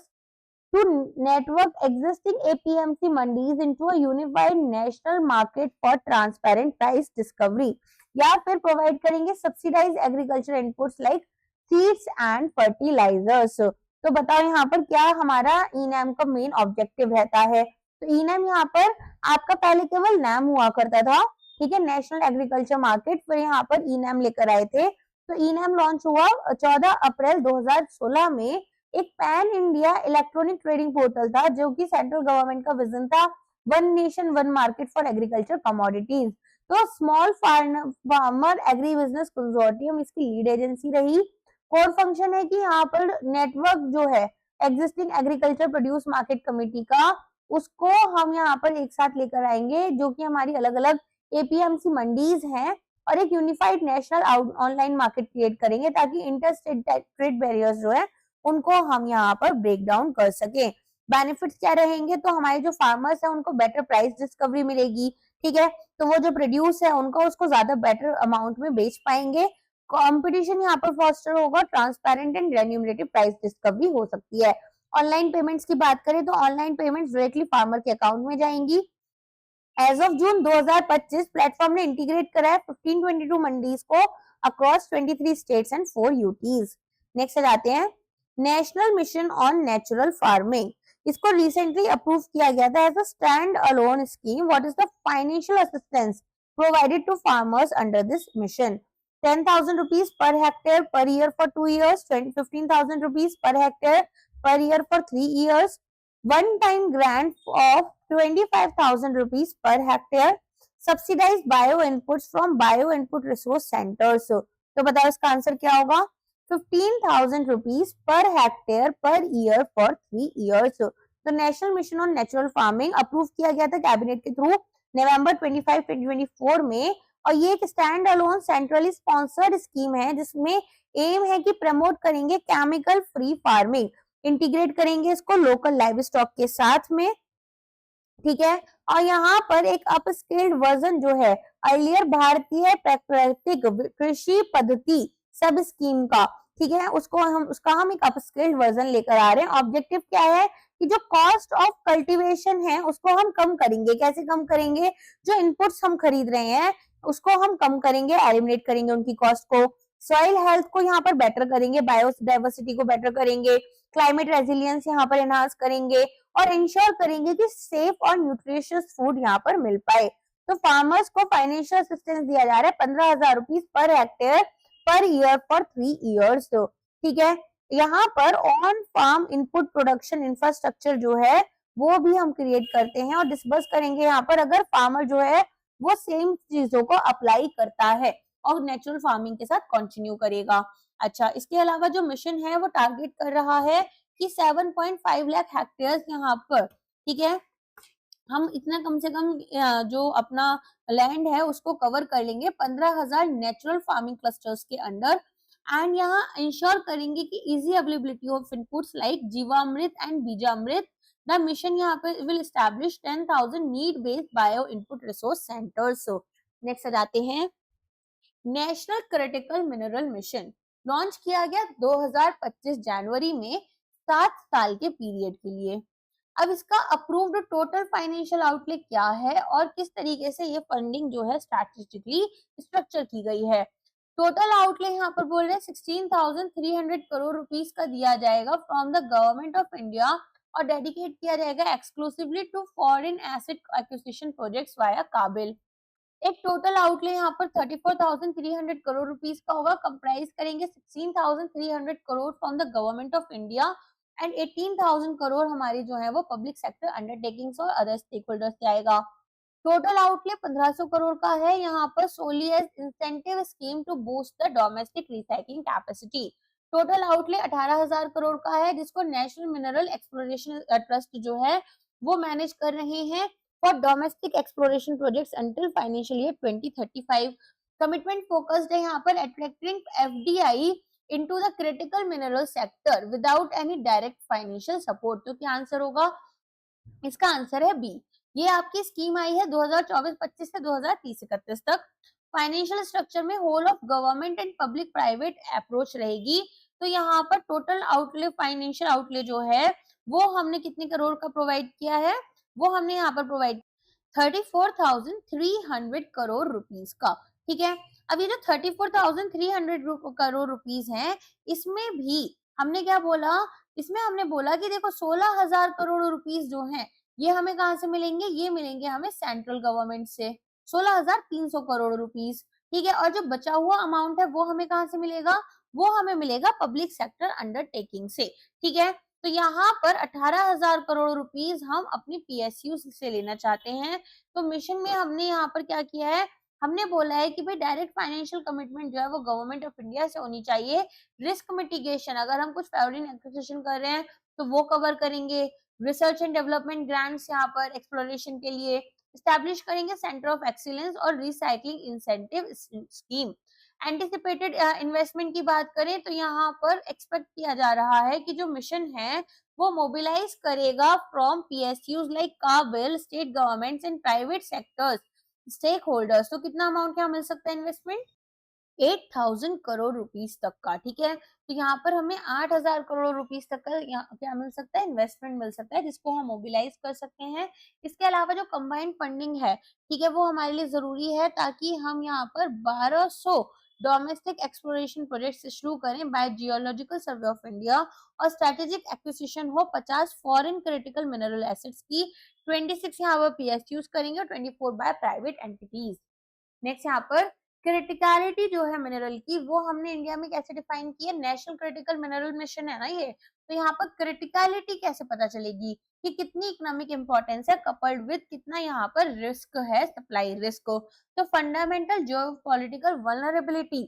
to network existing APMC mandis into a unified national market for transparent price discovery, या फिर provide करेंगे subsidise agriculture inputs like seeds and fertilisers. तो बताओ यहाँ पर क्या हमारा ई-नैम का मेन ऑब्जेक्टिव रहता है। तो ई-नैम यहाँ पर आपका पहले केवल नैम हुआ करता था, ठीक है, नेशनल एग्रीकल्चर मार्केट, फिर यहाँ पर ई-नैम लेकर आए थे। तो ई-नैम लॉन्च हुआ 14 अप्रैल 2016 में, एक pan India electronic trading portal था जो कि सेंट्रल गवर्नमेंट का विजन था, one nation one market for agriculture commodities. तो small farmer agri business consortium इसकी लीड एजेंसी रही। कोर फंक्शन है कि यहाँ पर नेटवर्क जो है existing agriculture produce market committee का, उसको हम यहाँ पर एक साथ लेकर आएंगे, जो कि हमारी अलग अलग एपीएमसी मंडीज हैं, और एक unified national online market create करेंगे ताकि इंटर स्टेट ट्रेड बैरियर्स जो है उनको हम यहाँ पर ब्रेक डाउन कर सके। बेनिफिट्स क्या रहेंगे, तो हमारे जो फार्मर्स है उनको बेटर प्राइस डिस्कवरी मिलेगी, ठीक है, तो वो जो प्रोड्यूस है उनको उसको ज्यादा बेटर अमाउंट में बेच पाएंगे। कंपटीशन यहाँ पर फॉस्टर होगा, transparent and remunerative price discovery हो सकती है। ऑनलाइन पेमेंट्स की बात करें तो ऑनलाइन पेमेंट्स डायरेक्टली फार्मर के अकाउंट में जाएंगी। एज ऑफ जून 2025 प्लेटफॉर्म ने इंटीग्रेट करा है 1522 मंडीज को across 23 states and 4 UTs. Next जाते हैं national mission on natural farming, इसको रिसेंटली अप्रूव किया गया था as a stand alone scheme. What is the financial assistance provided to farmers under this mission, 10,000 rupees per hectare per year for 2 years, 15,000 rupees per hectare per year for 3 years, one-time grant of 25,000 rupees per hectare, subsidized bio inputs from bio input resource centers। तो बताओ इसका answer क्या होगा, 15,000 rupees per hectare per year for 3 years। तो national mission on natural farming approve किया गया था cabinet के थ्रू नवंबर 25 2024 में। और ये एक stand alone centrally sponsored scheme है जिसमें एम है कि प्रमोट करेंगे केमिकल फ्री फार्मिंग, इंटीग्रेट करेंगे इसको लोकल लाइव स्टॉक के साथ में, ठीक है। और यहाँ पर एक अपस्केल्ड वर्जन जो है अर्लियर भारतीय प्राकृतिक कृषि पद्धति सब स्कीम का, ठीक है, उसका हम एक अपस्केल्ड वर्जन लेकर आ रहे हैं। ऑब्जेक्टिव क्या है कि जो कॉस्ट ऑफ कल्टीवेशन है उसको हम कम करेंगे। कैसे कम करेंगे? जो इनपुट्स हम खरीद रहे हैं उसको हम कम करेंगे, एलिमिनेट करेंगे उनकी कॉस्ट को। सॉइल हेल्थ को यहाँ पर बेटर करेंगे, बायोडाइवर्सिटी को बेटर करेंगे, क्लाइमेट रेजिलियंस यहाँ पर एनहांस करेंगे और इंश्योर करेंगे कि सेफ और न्यूट्रिशियस फूड यहाँ पर मिल पाए। तो फार्मर्स को फाइनेंशियल असिस्टेंस दिया जा रहा है 15,000 rupees per hectare per year for 3 years, ठीक है। यहाँ पर on farm input production infrastructure जो है वो भी हम क्रिएट करते हैं और डिस्बर्स करेंगे यहाँ पर, अगर फार्मर जो है वो सेम चीजों को अप्लाई करता है और नेचुरल फार्मिंग के साथ कंटिन्यू करेगा। अच्छा, इसके अलावा जो मिशन है वो टारगेट कर रहा है कि 7.5 लाख हेक्टेयर्स यहाँ पर, ठीक है, हम इतना कम से कम जो अपना लैंड है उसको कवर कर लेंगे 15,000 नेचुरल फार्मिंग क्लस्टर्स के अंडर। एंड यहाँ इंश्योर करेंगे कि easy availability of inputs like jeevamrit and beejamrit. The mission यहाँ पे will establish 10,000 need based bio input resource centres. Next आ जाते हैं, national critical mineral mission launch किया गया 2025 जनवरी में 7 साल के पीरियड के लिए। अब इसका अप्रूव्ड टोटल फाइनेंशियल आउटले क्या है और किस तरीके से ये फंडिंग जो है स्ट्रैटेजिकली स्ट्रक्चर की गई है। टोटल आउटले यहाँ पर बोल रहे हैं 16,300 करोड़ रुपीस का दिया जाएगा from the government of India और डेडिकेट किया जाएगा exclusively to foreign asset acquisition projects via KABIL. एक टोटल आउटले यहाँ पर 34,300 करोड़ रुपीस का होगा, कंप्राइज करेंगे 16,300 crore from the government of India and 18,000 crore हमारे जो है वो पब्लिक सेक्टर अंडरटेकिंग्स और अदर स्टेक होल्डर्स से आएगा। टोटल आउटले 1,500 करोड़ का है यहाँ पर solely as incentive scheme to boost the domestic recycling capacity. Total outlay 18,000 crore का है जिसको नेशनल मिनरल एक्सप्लोरेशन ट्रस्ट जो है वो मैनेज कर रहे हैं for domestic exploration projects until financial year 2035। Commitment focused है यहाँ पर attracting FDI into the critical mineral sector without any direct financial support। तो क्या आंसर होगा? इसका आंसर है बी। ये आपकी स्कीम आई है 2024-25 से 2030-31 तक। फाइनेंशियल स्ट्रक्चर में whole of government and public private approach रहेगी। तो यहाँ पर टोटल आउटले फाइनेंशियल आउटले जो है वो हमने कितने करोड़ का प्रोवाइड किया है? वो हमने यहाँ पर प्रोवाइड 34,300 करोड़ रुपीस का, ठीक है। अब ये जो 34,300 करोड़ रुपीस हैं इसमें भी हमने क्या बोला? इसमें हमने बोला कि देखो 16,000 करोड़ रुपीस जो हैं ये हमें कहाँ से मिलेंगे? ये मिलेंगे हमें सेंट्रल गवर्नमेंट से 16,300 करोड़ रुपीस, ठीक है। और जो बचा हुआ अमाउंट है वो हमें कहाँ से मिलेगा? वो हमें मिलेगा पब्लिक सेक्टर अंडरटेकिंग से, ठीक है। तो यहाँ पर 18,000 करोड़ रुपीस हम अपनी पीएसयू से लेना चाहते हैं। तो मिशन में हमने यहाँ पर क्या किया है? हमने बोला है कि भाई डायरेक्ट फाइनेंशियल कमिटमेंट जो है वो गवर्नमेंट ऑफ इंडिया से होनी चाहिए। रिस्क मिटिगेशन, अगर हम कुछ फॉरेन एक्विजिशन कर रहे हैं तो वो कवर करेंगे। रिसर्च एंड डेवलपमेंट ग्रांट्स यहाँ पर एक्सप्लोरेशन के लिए एस्टैब्लिश करेंगे सेंटर ऑफ एक्सीलेंस और recycling incentive scheme. Anticipated investment की बात करें तो यहाँ पर एक्सपेक्ट किया जा रहा है कि जो मिशन है वो मोबिलाइज करेगा from PSUs like KABIL, state governments and private sectors stake holders. तो कितना अमाउंट क्या मिल सकता है इन्वेस्टमेंट? 8,000 करोड़ रुपीस तक का, ठीक है। तो यहाँ पर हमें 8,000 करोड़ रुपीस तक का क्या मिल सकता है? इन्वेस्टमेंट मिल सकता है जिसको हम मोबिलाइज कर सकते हैं। इसके अलावा जो कंबाइंड फंडिंग है, ठीक है, वो हमारे लिए जरूरी है ताकि हम यहाँ पर 1,200 डोमेस्टिक एक्सप्लोरेशन प्रोजेक्ट शुरू करें by geological survey of India और स्ट्रेटेजिक एक्विजिशन हो 50 फॉरेन क्रिटिकल मिनरल एसेट्स की। 26 यहाँ पर पीएसयूज करेंगे और 24 बाय प्राइवेट एंटिटीज। नेक्स्ट यहाँ पर क्रिटिकलिटी जो है मिनरल की वो हमने इंडिया में कैसे डिफाइन की है? नेशनल क्रिटिकल मिनरल मिशन है ना ये। तो यहाँ पर क्रिटिकलिटी कैसे पता चलेगी कि कितनी इकोनॉमिक इंपॉर्टेंस है कपल्ड विद कितना यहाँ पर रिस्क है, सप्लाई रिस्क। तो fundamental geopolitical vulnerability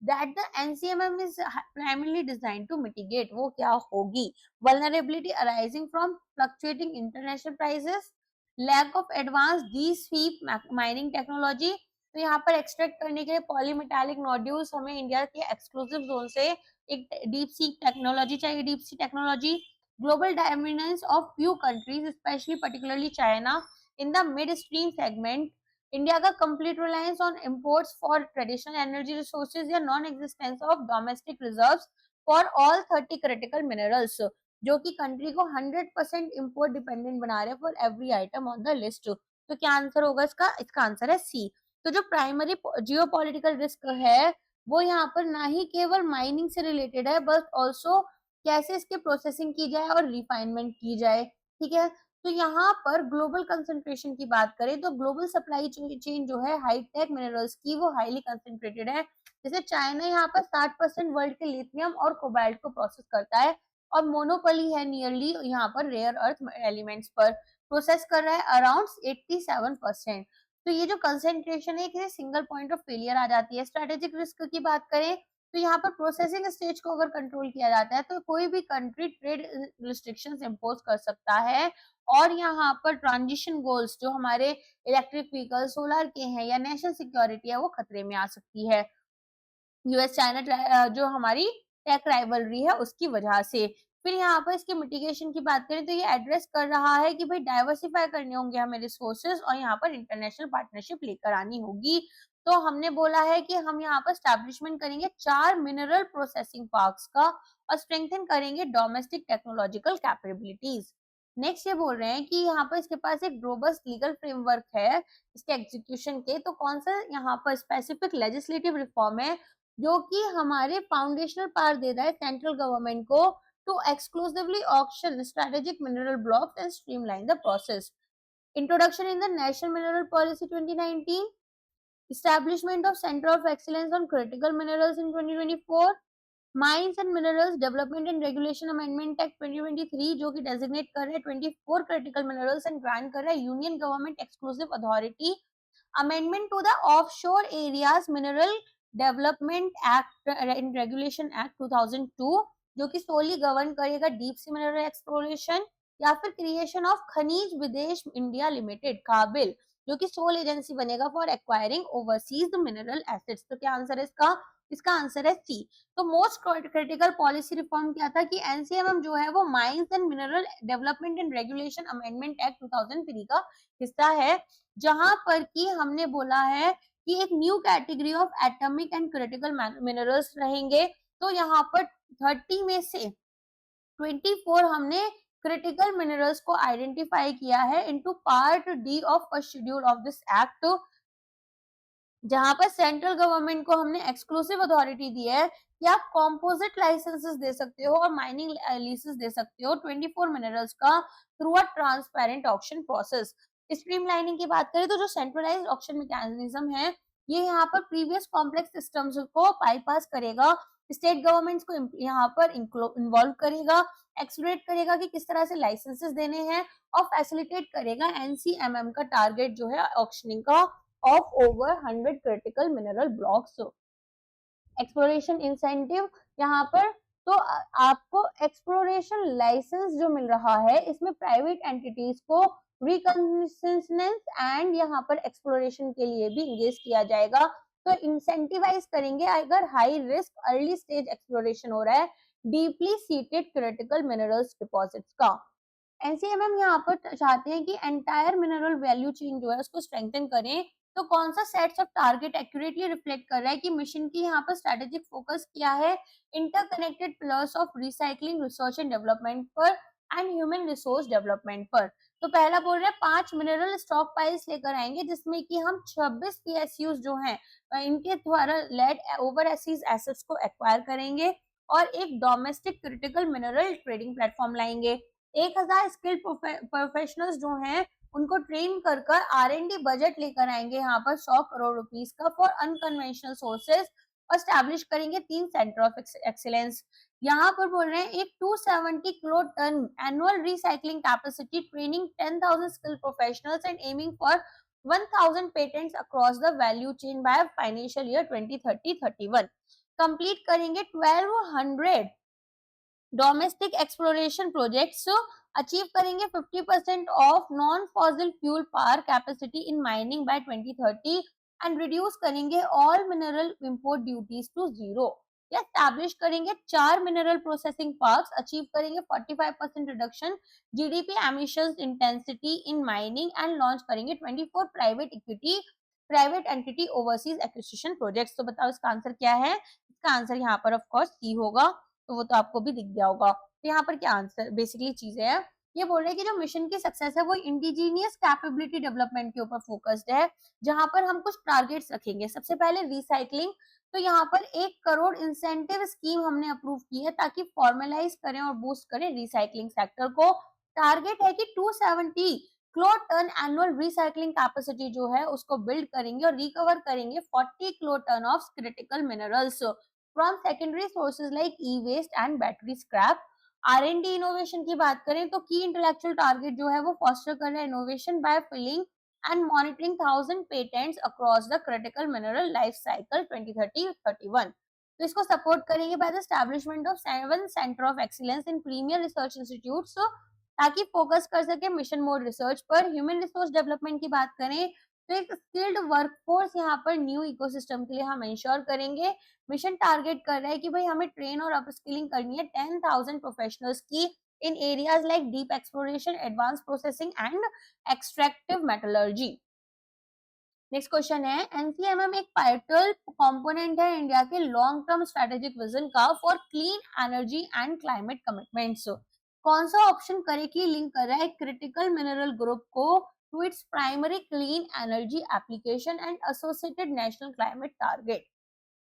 that the NCMM is primarily designed to mitigate, वो क्या होगी? Vulnerability arising from fluctuating international prices, lack of advance deep sea mining technology, तो यहाँ पर एक्सट्रैक्ट करने के लिए पॉलीमेटालिक नोड्यूल्स हमें इंडिया के एक्सक्लूसिव जोन से एक डीप सी टेक्नोलॉजी चाहिए, deep sea technology. Global dominance of few countries especially particularly China in the mid stream segment, India का complete reliance on imports for traditional energy resources या non existence of domestic reserves for all 30 critical minerals, जो कि country को 100% import dependent बना रहे हैं for every item on the list. तो क्या आंसर होगा इसका? इसका आंसर है सी। तो जो प्राइमरी जियोपॉलिटिकल रिस्क है वो यहाँ पर ना ही केवल माइनिंग से रिलेटेड है, बट ऑल्सो कैसे इसके प्रोसेसिंग की जाए और रिफाइनमेंट की जाए, ठीक है। तो यहाँ पर ग्लोबल कंसंट्रेशन की बात करें तो ग्लोबल सप्लाई चेन जो है हाईटेक मिनरल्स की वो हाईली कंसंट्रेटेड है। जैसे चाइना यहाँ पर 60% वर्ल्ड के लिथियम और कोबाल्ट को प्रोसेस करता है और मोनोपोली है नियरली यहाँ पर रेयर अर्थ एलिमेंट्स पर, प्रोसेस कर रहा है अराउंड 87%। तो ये जो कंसेंट्रेशन है कि सिंगल पॉइंट ऑफ फेलियर आ जाती है। स्ट्रेटेजिक रिस्क की बात करें तो यहाँ पर प्रोसेसिंग स्टेज को अगर कंट्रोल किया जाता है तो कोई भी कंट्री ट्रेड रिस्ट्रिक्शंस इम्पोज कर सकता है और यहाँ पर ट्रांजिशन गोल्स जो हमारे इलेक्ट्रिक व्हीकल, सोलर के हैं या नेशनल सिक्योरिटी है वो खतरे में आ सकती है यूएस चाइना जो हमारी टेक राइवलरी है उसकी वजह से। फिर यहाँ पर इसके मिटिगेशन की बात करें तो ये एड्रेस कर रहा है कि भाई डाइवर्सिफाई करने होंगे हमें रिसोर्सेज और यहाँ पर इंटरनेशनल पार्टनरशिप लेकर आनी होगी। तो हमने बोला है कि हम यहाँ पर स्टैब्लिशमेंट करेंगे 4 मिनरल प्रोसेसिंग पार्क्स का और स्ट्रेंथन करेंगे डोमेस्टिक टेक्नोलॉजिकल कैपेबिलिटीज। नेक्स्ट ये बोल रहे हैं कि यहाँ पर इसके पास एक रोबस्ट लीगल फ्रेमवर्क है इसके एग्जीक्यूशन के, तो कौन सा यहाँ पर स्पेसिफिक लेजिस्लेटिव रिफॉर्म है जो कि हमारे फाउंडेशनल पावर दे रहा है सेंट्रल गवर्नमेंट को to exclusively auction strategic mineral blocks and streamline the process. Introduction in the national mineral policy 2019, establishment of center of excellence on critical minerals in 2024, mines and minerals development and regulation amendment act 2023 जो कि designate कर रहा है 24 critical minerals and grant कर रहा है union government exclusive authority, amendment to the offshore areas mineral development act and regulation act 2002 जो कि सोली गवर्न करेगा डीप सी मिनरल एक्सप्लोरेशन, या फिर क्रिएशन ऑफ खनिज विदेश इंडिया लिमिटेड काबिल जो कि सोल एजेंसी बनेगा for acquiring overseas mineral assets. तो क्या आंसर है इसका? इसका आंसर है सी। तो मोस्ट क्रिटिकल पॉलिसी रिफॉर्म क्या था कि एनसीएमएम जो है वो mines and mineral development and regulation amendment act 2003 का हिस्सा है, जहां पर कि हमने बोला है कि एक new category of atomic and critical minerals रहेंगे। तो यहाँ पर 30 में से 24 हमने क्रिटिकल मिनरल्स को आइडेंटिफाई किया है into part D of first schedule of this act, जहां पर सेंट्रल गवर्नमेंट को हमने एक्सक्लूसिव अथॉरिटी दी है कि आप कॉम्पोजिट लाइसेंसेस दे सकते हो और माइनिंग लीसेस दे सकते हो 24 मिनरल्स का through a transparent auction process. Streamlining की बात करें तो जो सेंट्रलाइज्ड ऑक्शन मैकेनिज्म है ये यहाँ पर प्रीवियस कॉम्प्लेक्स सिस्टम्स को बाईपास करेगा, स्टेट गवर्नमेंट्स को यहाँ पर इन्वॉल्व करेगा, एक्सप्लोरेट करेगा कि किस तरह से लाइसेंसेस देने हैं और फैसिलिटेट करेगा एनसीएमएम का टारगेट जो है ऑक्शनिंग का of over 100 critical mineral blocks। Exploration incentive यहाँ पर तो आपको एक्सप्लोरेशन लाइसेंस जो मिल रहा है इसमें प्राइवेट एंटिटीज को रिकॉग्निशंस एंड यहाँ पर एक्सप्लोरेशन के लिए भी इंगेज किया जाएगा। तो इंसेंटिवाइज करेंगे अगर high risk early stage exploration हो रहा है deeply seated critical minerals deposits का। एनसीएमएम यहाँ पर चाहते हैं कि एंटायर मिनरल वैल्यू चेन जो है उसको स्ट्रेंथन करें। तो कौन सा sets of target accurately reflect कर रहा है कि मिशन की यहाँ पर स्ट्रेटेजिक फोकस क्या है interconnected pillars of recycling research and development पर एंड ह्यूमन रिसोर्स डेवलपमेंट पर। तो पहला बोल रहे हैं 5 मिनरल स्टॉक पाइल्स लेकर आएंगे जिसमें कि हम 26 पीएसयूज जो हैं इनके द्वारा लेड ओवरसीज एसेट्स को एक्वायर करेंगे और एक domestic critical mineral trading platform लाएंगे। 1000 स्किल्ड प्रोफेशनल्स जो हैं उनको ट्रेन कर कर R&D बजट लेकर आएंगे यहाँ पर 100 करोड़ रुपीस का फॉर अनकन्वेंशनल सोर्सेज और स्टैब्लिश करेंगे 3 सेंटर ऑफ एक्सीलेंस। यहाँ पर बोल रहे हैं एक 270 crore tonne annual recycling capacity, training 10,000 skilled professionals and aiming for 1000 patents across the value chain by financial year 2030-31। Complete करेंगे 1200 डोमेस्टिक एक्सप्लोरेशन प्रोजेक्ट्स अचीव करेंगे 50% of non fossil fuel power capacity in mining by 2030 and reduce करेंगे all mineral import duties to zero. या establish करेंगे 4 mineral processing parks, achieve करेंगे 45% reduction GDP emissions intensity in mining and launch करेंगे 24 private entity overseas acquisition projects. तो बताओ इसका answer क्या है? इसका आंसर यहाँ पर ऑफ कोर्स सी होगा, तो वो तो आपको भी दिख गया होगा। तो यहाँ पर क्या आंसर बेसिकली चीजें है, ये बोल रहे हैं कि जो मिशन की सक्सेस है वो इंडिजीनियस कैपेबिलिटी डेवलपमेंट के ऊपर फोकस्ड है, जहां पर हम कुछ टारगेट्स रखेंगे। सबसे पहले रिसाइकलिंग, तो यहाँ पर 1 करोड़ इंसेंटिव स्कीम हमने अप्रूव की है ताकि फॉर्मलाइज करें और बूस्ट करें रिसाइकलिंग सेक्टर को। टारगेट है कि 270 kilo ton annual recycling capacity जो है उसको बिल्ड करेंगे और रिकवर करेंगे 40 kilo ton of critical minerals from secondary sources like e waste and battery scrap. R&D innovation की बात करें तो की इंटेलेक्चुअल टारगेट जो है वो फॉस्टर कर रहा है innovation by filling and monitoring 1000 patents across the critical mineral life cycle 2030-31। तो इसको सपोर्ट करेंगे by the establishment of 7 centre of excellence in premiere research institutes, ताकि फोकस कर सके मिशन मोड रिसर्च पर। ह्यूमन रिसोर्स डेवलपमेंट की बात करें तो एक स्किल्ड वर्कफोर्स यहाँ पर न्यू इकोसिस्टम के लिए हम इंश्योर करेंगे। मिशन टारगेट कर रहा है कि भाई हमें ट्रेन और अपस्किलिंग करनी है 10,000 प्रोफेशनल्स की in areas like deep exploration, advanced processing and extractive metallurgy। Next question है, एनसीएमएम एक पाइटल कंपोनेंट है इंडिया के लॉन्ग टर्म स्ट्रेटेजिक विजन का for clean energy and climate commitments. कौन सा ऑप्शन करेक्टली लिंक कर रहा है क्रिटिकल मिनरल ग्रुप को to its primary clean energy application and associated national climate target?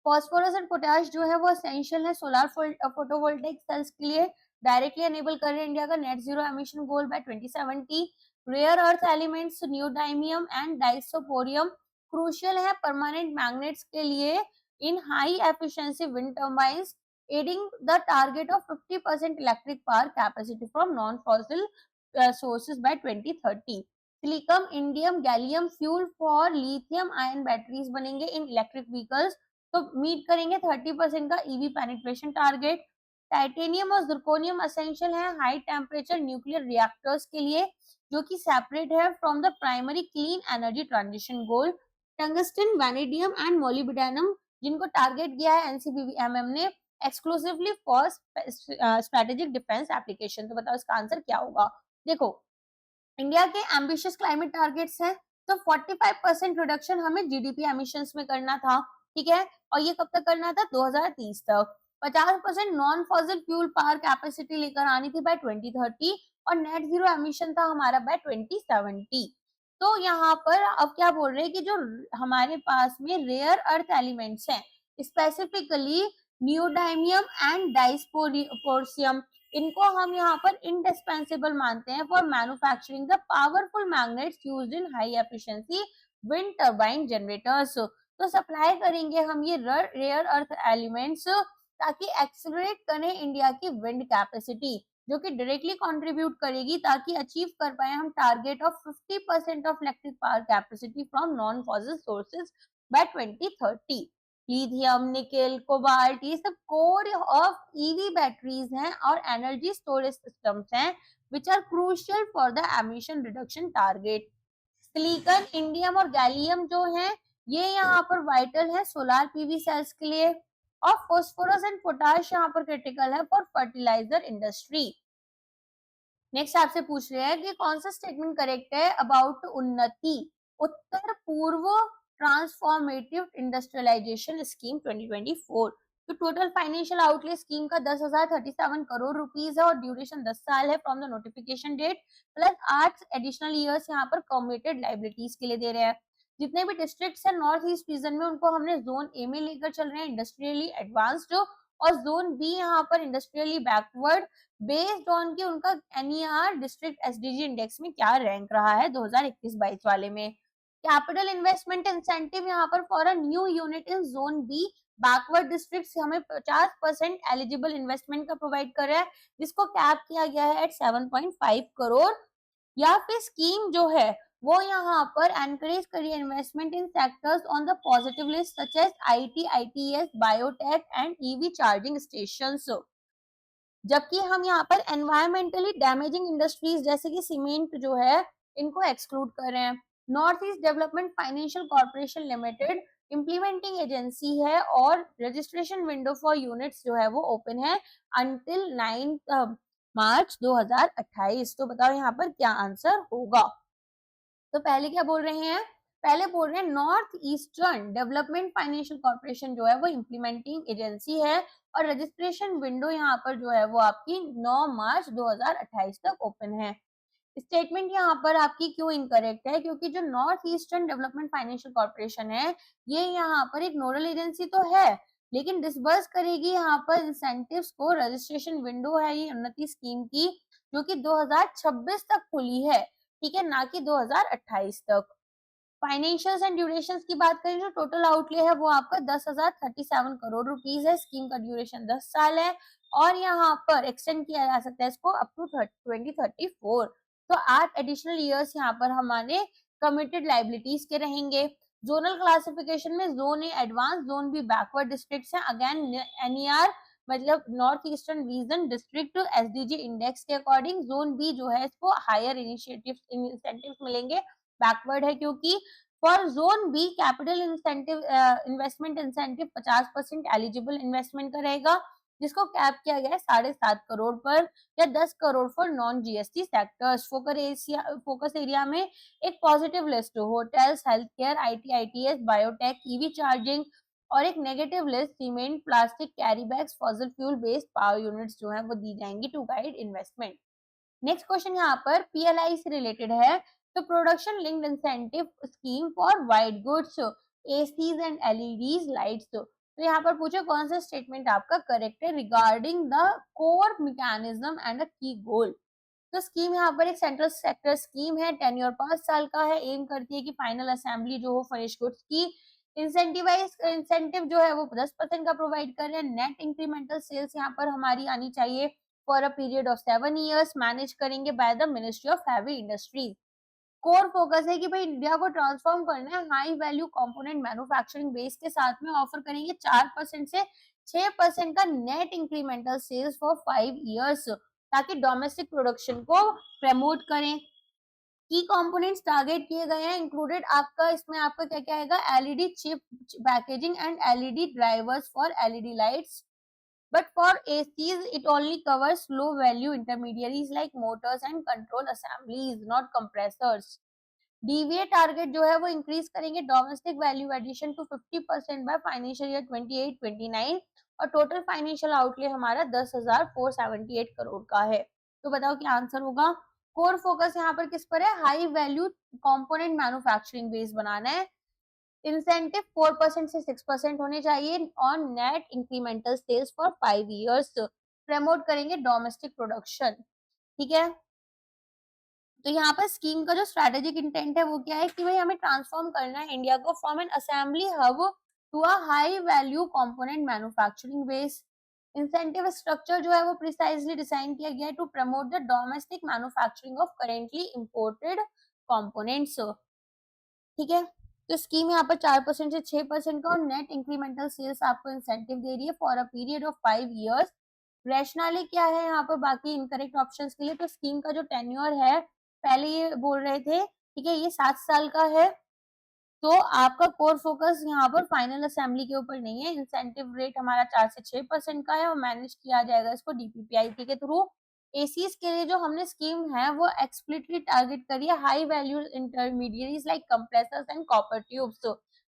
Phosphorus and potash जो है वो एसेंशियल है सोलर फोटोवोल्टेइक सेल्स के लिए, डायरेक्टली एनेबल कर रहे हैं इंडिया का net zero emission goal by 2070। Rare earth elements neodymium and dysprosium crucial है परमानेंट मैग्नेट्स के लिए in high efficiency wind turbines, adding the target of 50% electric power capacity from non fossil sources by 2030। Silicon indium gallium fuel for lithium ion batteries बनेंगे in electric vehicles, तो meet करेंगे 30% का EV penetration target. Titanium और zirconium essential है high temperature nuclear reactors के लिए, जो कि सेपरेट है from the primary clean energy transition goal. Tungsten, vanadium and molybdenum जिनको टारगेट किया है एनसीबीएमएम ने exclusively for strategic defence application. तो बताओ इसका आंसर क्या होगा? देखो, इंडिया के एम्बिशियस क्लाइमेट टारगेट्स हैं, तो 45% रिडक्शन हमें जीडीपी एमिशंस में करना था, ठीक है, और ये कब तक करना था? 2030 तक। 50% non fossil fuel power capacity लेकर आनी थी बाय 2030 और नेट जीरो एमिशन था हमारा बाय 2070। तो यहाँ पर अब क्या बोल रहे हैं कि जो हमारे पास में रेयर अर्थ एलिमेंट्स हैं, स्पेसिफिकली नियोडाइमियम एंड डाइस्पोरियम, इनको हम यहाँ पर इंडिस्पेंसेबल मानते हैं for manufacturing the powerful magnets used in high efficiency wind turbine generators. तो सप्लाई करेंगे हम ये रेयर अर्थ एलिमेंट्स ताकि एक्सेलरेट करें इंडिया की विंड कैपेसिटी, जो कि डायरेक्टली कंट्रीब्यूट करेगी ताकि अचीव कर पाए हम target of 50% of electric power capacity from non fossil sources by 2030। Lithium, nickel, cobalt ये सब कोर ऑफ ईवी बैटरीज हैं और एनर्जी स्टोरेज सिस्टम्स हैं which are crucial for the emission reduction target. Silicon, indium और gallium जो हैं ये यहाँ पर वाइटल है सोलार पीवी सेल्स के लिए, और फॉस्फोरस एंड पोटाश यहाँ पर क्रिटिकल है फॉर फर्टिलाइजर इंडस्ट्री। नेक्स्ट आपसे पूछ रहे हैं कि कौन सा स्टेटमेंट करेक्ट है अबाउट उन्नति उत्तर पूर्व ट्रांसफॉर्मेटिव इंडस्ट्रियलाइजेशन स्कीम 2024। तो टोटल फाइनेंशियल आउटले स्कीम का 10,037 करोड़ रुपीस है और ड्यूरेशन 10 साल है from the notification date, plus 8 additional years यहाँ पर कम्यूटेड लाइबिलिटीज के लिए दे रहे हैं। जितने भी डिस्ट्रिक्ट्स है नॉर्थ ईस्ट रीजन में उनको हमने जोन ए में लेकर चल रहे हैं इंडस्ट्रियली एडवांस्ड, और जोन बी यहाँ पर इंडस्ट्रियली बैकवर्ड, बेस्ड ऑन की उनका एनईआर डिस्ट्रिक्ट एसडीजी इंडेक्स में क्या रैंक रहा है 2021-22 वाले में। कैपिटल इन्वेस्टमेंट इंसेंटिव यहाँ पर for a new unit in zone B backward district हमें 50% एलिजिबल इन्वेस्टमेंट का प्रोवाइड कर रहा है, जिसको कैप किया गया है एट 7.5 करोड़। या फिर स्कीम जो है वो यहाँ पर एनकरेज करिए investment in sectors on the positive list such as IT, ITS, biotech and EV charging stations. जबकि हम यहाँ पर एनवायरमेंटली डैमेजिंग इंडस्ट्रीज जैसे कि सीमेंट जो है इनको एक्सक्लूड कर रहे हैं। North east development financial corporation limited implementing agency है और रजिस्ट्रेशन विंडो फॉर यूनिट्स जो है वो ओपन है अंटिल 9 मार्च 2028। तो बताओ यहाँ पर क्या आंसर होगा। तो पहले क्या बोल रहे हैं, पहले बोल रहे हैं north eastern development financial corporation जो है वो इम्प्लीमेंटिंग एजेंसी है और रजिस्ट्रेशन विंडो यहाँ पर जो है वो आपकी 9 मार्च 2028 तक ओपन है। स्टेटमेंट यहाँ पर आपकी क्यों इनकरेक्ट है, क्योंकि जो north eastern development financial corporation है ये यहाँ पर एक नोडल एजेंसी तो है, लेकिन डिसबर्स करेगी यहाँ पर इंसेंटिव्स को। रजिस्ट्रेशन विंडो है ये उन्नति स्कीम की जो कि 2026 तक खुली है, ठीक है, ना कि 2028 तक। फाइनेंशियल्स एंड ड्यूरेशंस की बात करें, जो टोटल आउटले है वो आपका 10,037 करोड़ रुपीस है। स्कीम का ड्यूरेशन 10 साल है और यहाँ पर एक्सटेंड किया जा सकता है इसको अप टू 2034। तो 8 एडिशनल ईयर्स यहाँ पर हमारे कमिटेड लाइबिलिटीज के रहेंगे। जोनल क्लासिफिकेशन में zone A advance, zone B backward districts हैं। अगेन एनईआर मतलब north eastern region district SDG index के अकॉर्डिंग। जोन बी जो है इसको हायर इनिशिएटिव्स इंसेंटिव्स मिलेंगे, बैकवर्ड है क्योंकि। For zone B capital incentive investment incentive 50% eligible investment का रहेगा, जिसको कैप किया गया है 7.5 करोड़ पर या 10 crore for non GST sectors. Focus area में एक positive list hotels, health care, IT, ITS, biotech, EV charging और एक negative list cement, plastic, carry bags, fossil fuel based power units जो है वो दी जाएंगी to guide investment. Next question यहाँ पर पीएलआई से रिलेटेड है। तो production linked incentive scheme for white goods, ACs and LEDs lights. तो यहाँ पर पूछे कौन सा स्टेटमेंट आपका करेक्ट है regarding the core mechanism and अ की गोल। तो स्कीम यहाँ पर एक सेंट्रल सेक्टर स्कीम है, टेन्योर 5 साल का है, एम करती है कि फाइनल असेंबली जो हो फिनिश गुड्स की। इंसेंटिव जो है वो 10% का प्रोवाइड कर रहे हैं। नेट इंक्रीमेंटल सेल्स यहाँ पर हमारी आनी चाहिए for a period of 7 years, manage करेंगे by the ministry of heavy industries. Core focus है कि भाई इंडिया को ट्रांसफॉर्म करना है high value component manufacturing base के साथ में। ऑफर करेंगे 4% से 6% का net incremental sales for 5 years ताकि डोमेस्टिक प्रोडक्शन को प्रमोट करें। की कंपोनेंट्स टारगेट किए गए हैं इंक्लूडेड आपका, इसमें आपका क्या क्या आएगा, LED chip packaging and LED drivers for LED lights. But for ACs, it only covers low value intermediaries like motors and control assemblies, not compressors. DVA target जो है वो इंक्रीज करेंगे domestic value addition to 50% by financial year 28-29 और total financial outlay हमारा 10,478 करोड़ का है। तो बताओ क्या आंसर होगा। कोर फोकस यहाँ पर किस पर है, high value component manufacturing base बनाना है। इंसेंटिव 4% से 6% होने चाहिए on net incremental sales for 5 years. Promote करेंगे डोमेस्टिक प्रोडक्शन, ठीक है। तो यहाँ पर स्कीम का जो स्ट्रेटेजिक इंटेंट है वो क्या है कि भाई हमें ट्रांसफॉर्म करना है इंडिया को from an assembly hub to a high value component manufacturing base. Incentive structure जो है वो प्रिसाइजली डिजाइन किया गया है to promote the domestic manufacturing of currently imported components, ठीक है। तो स्कीम यहाँ पर 4% से 6% का और नेट इंक्रीमेंटल सेल्स आपको इंसेंटिव दे रही है for a period of 5 years. Rationally क्या है यहाँ पर बाकी इनकरेक्ट ऑप्शंस के लिए, तो स्कीम का जो टेन्योर है पहले ये बोल रहे थे, ठीक है, ये 7 साल का है। तो आपका कोर फोकस यहाँ पर फाइनल असेंबली के ऊपर नहीं है। इंसेंटिव रेट हमारा 4 से 6% का है और मैनेज किया जाएगा इसको डीपीपीआईटी के थ्रू। एसीज के लिए जो हमने स्कीम है वो एक्सप्लिसिटली टारगेट करी है high value intermediates like compressors and copper tubes,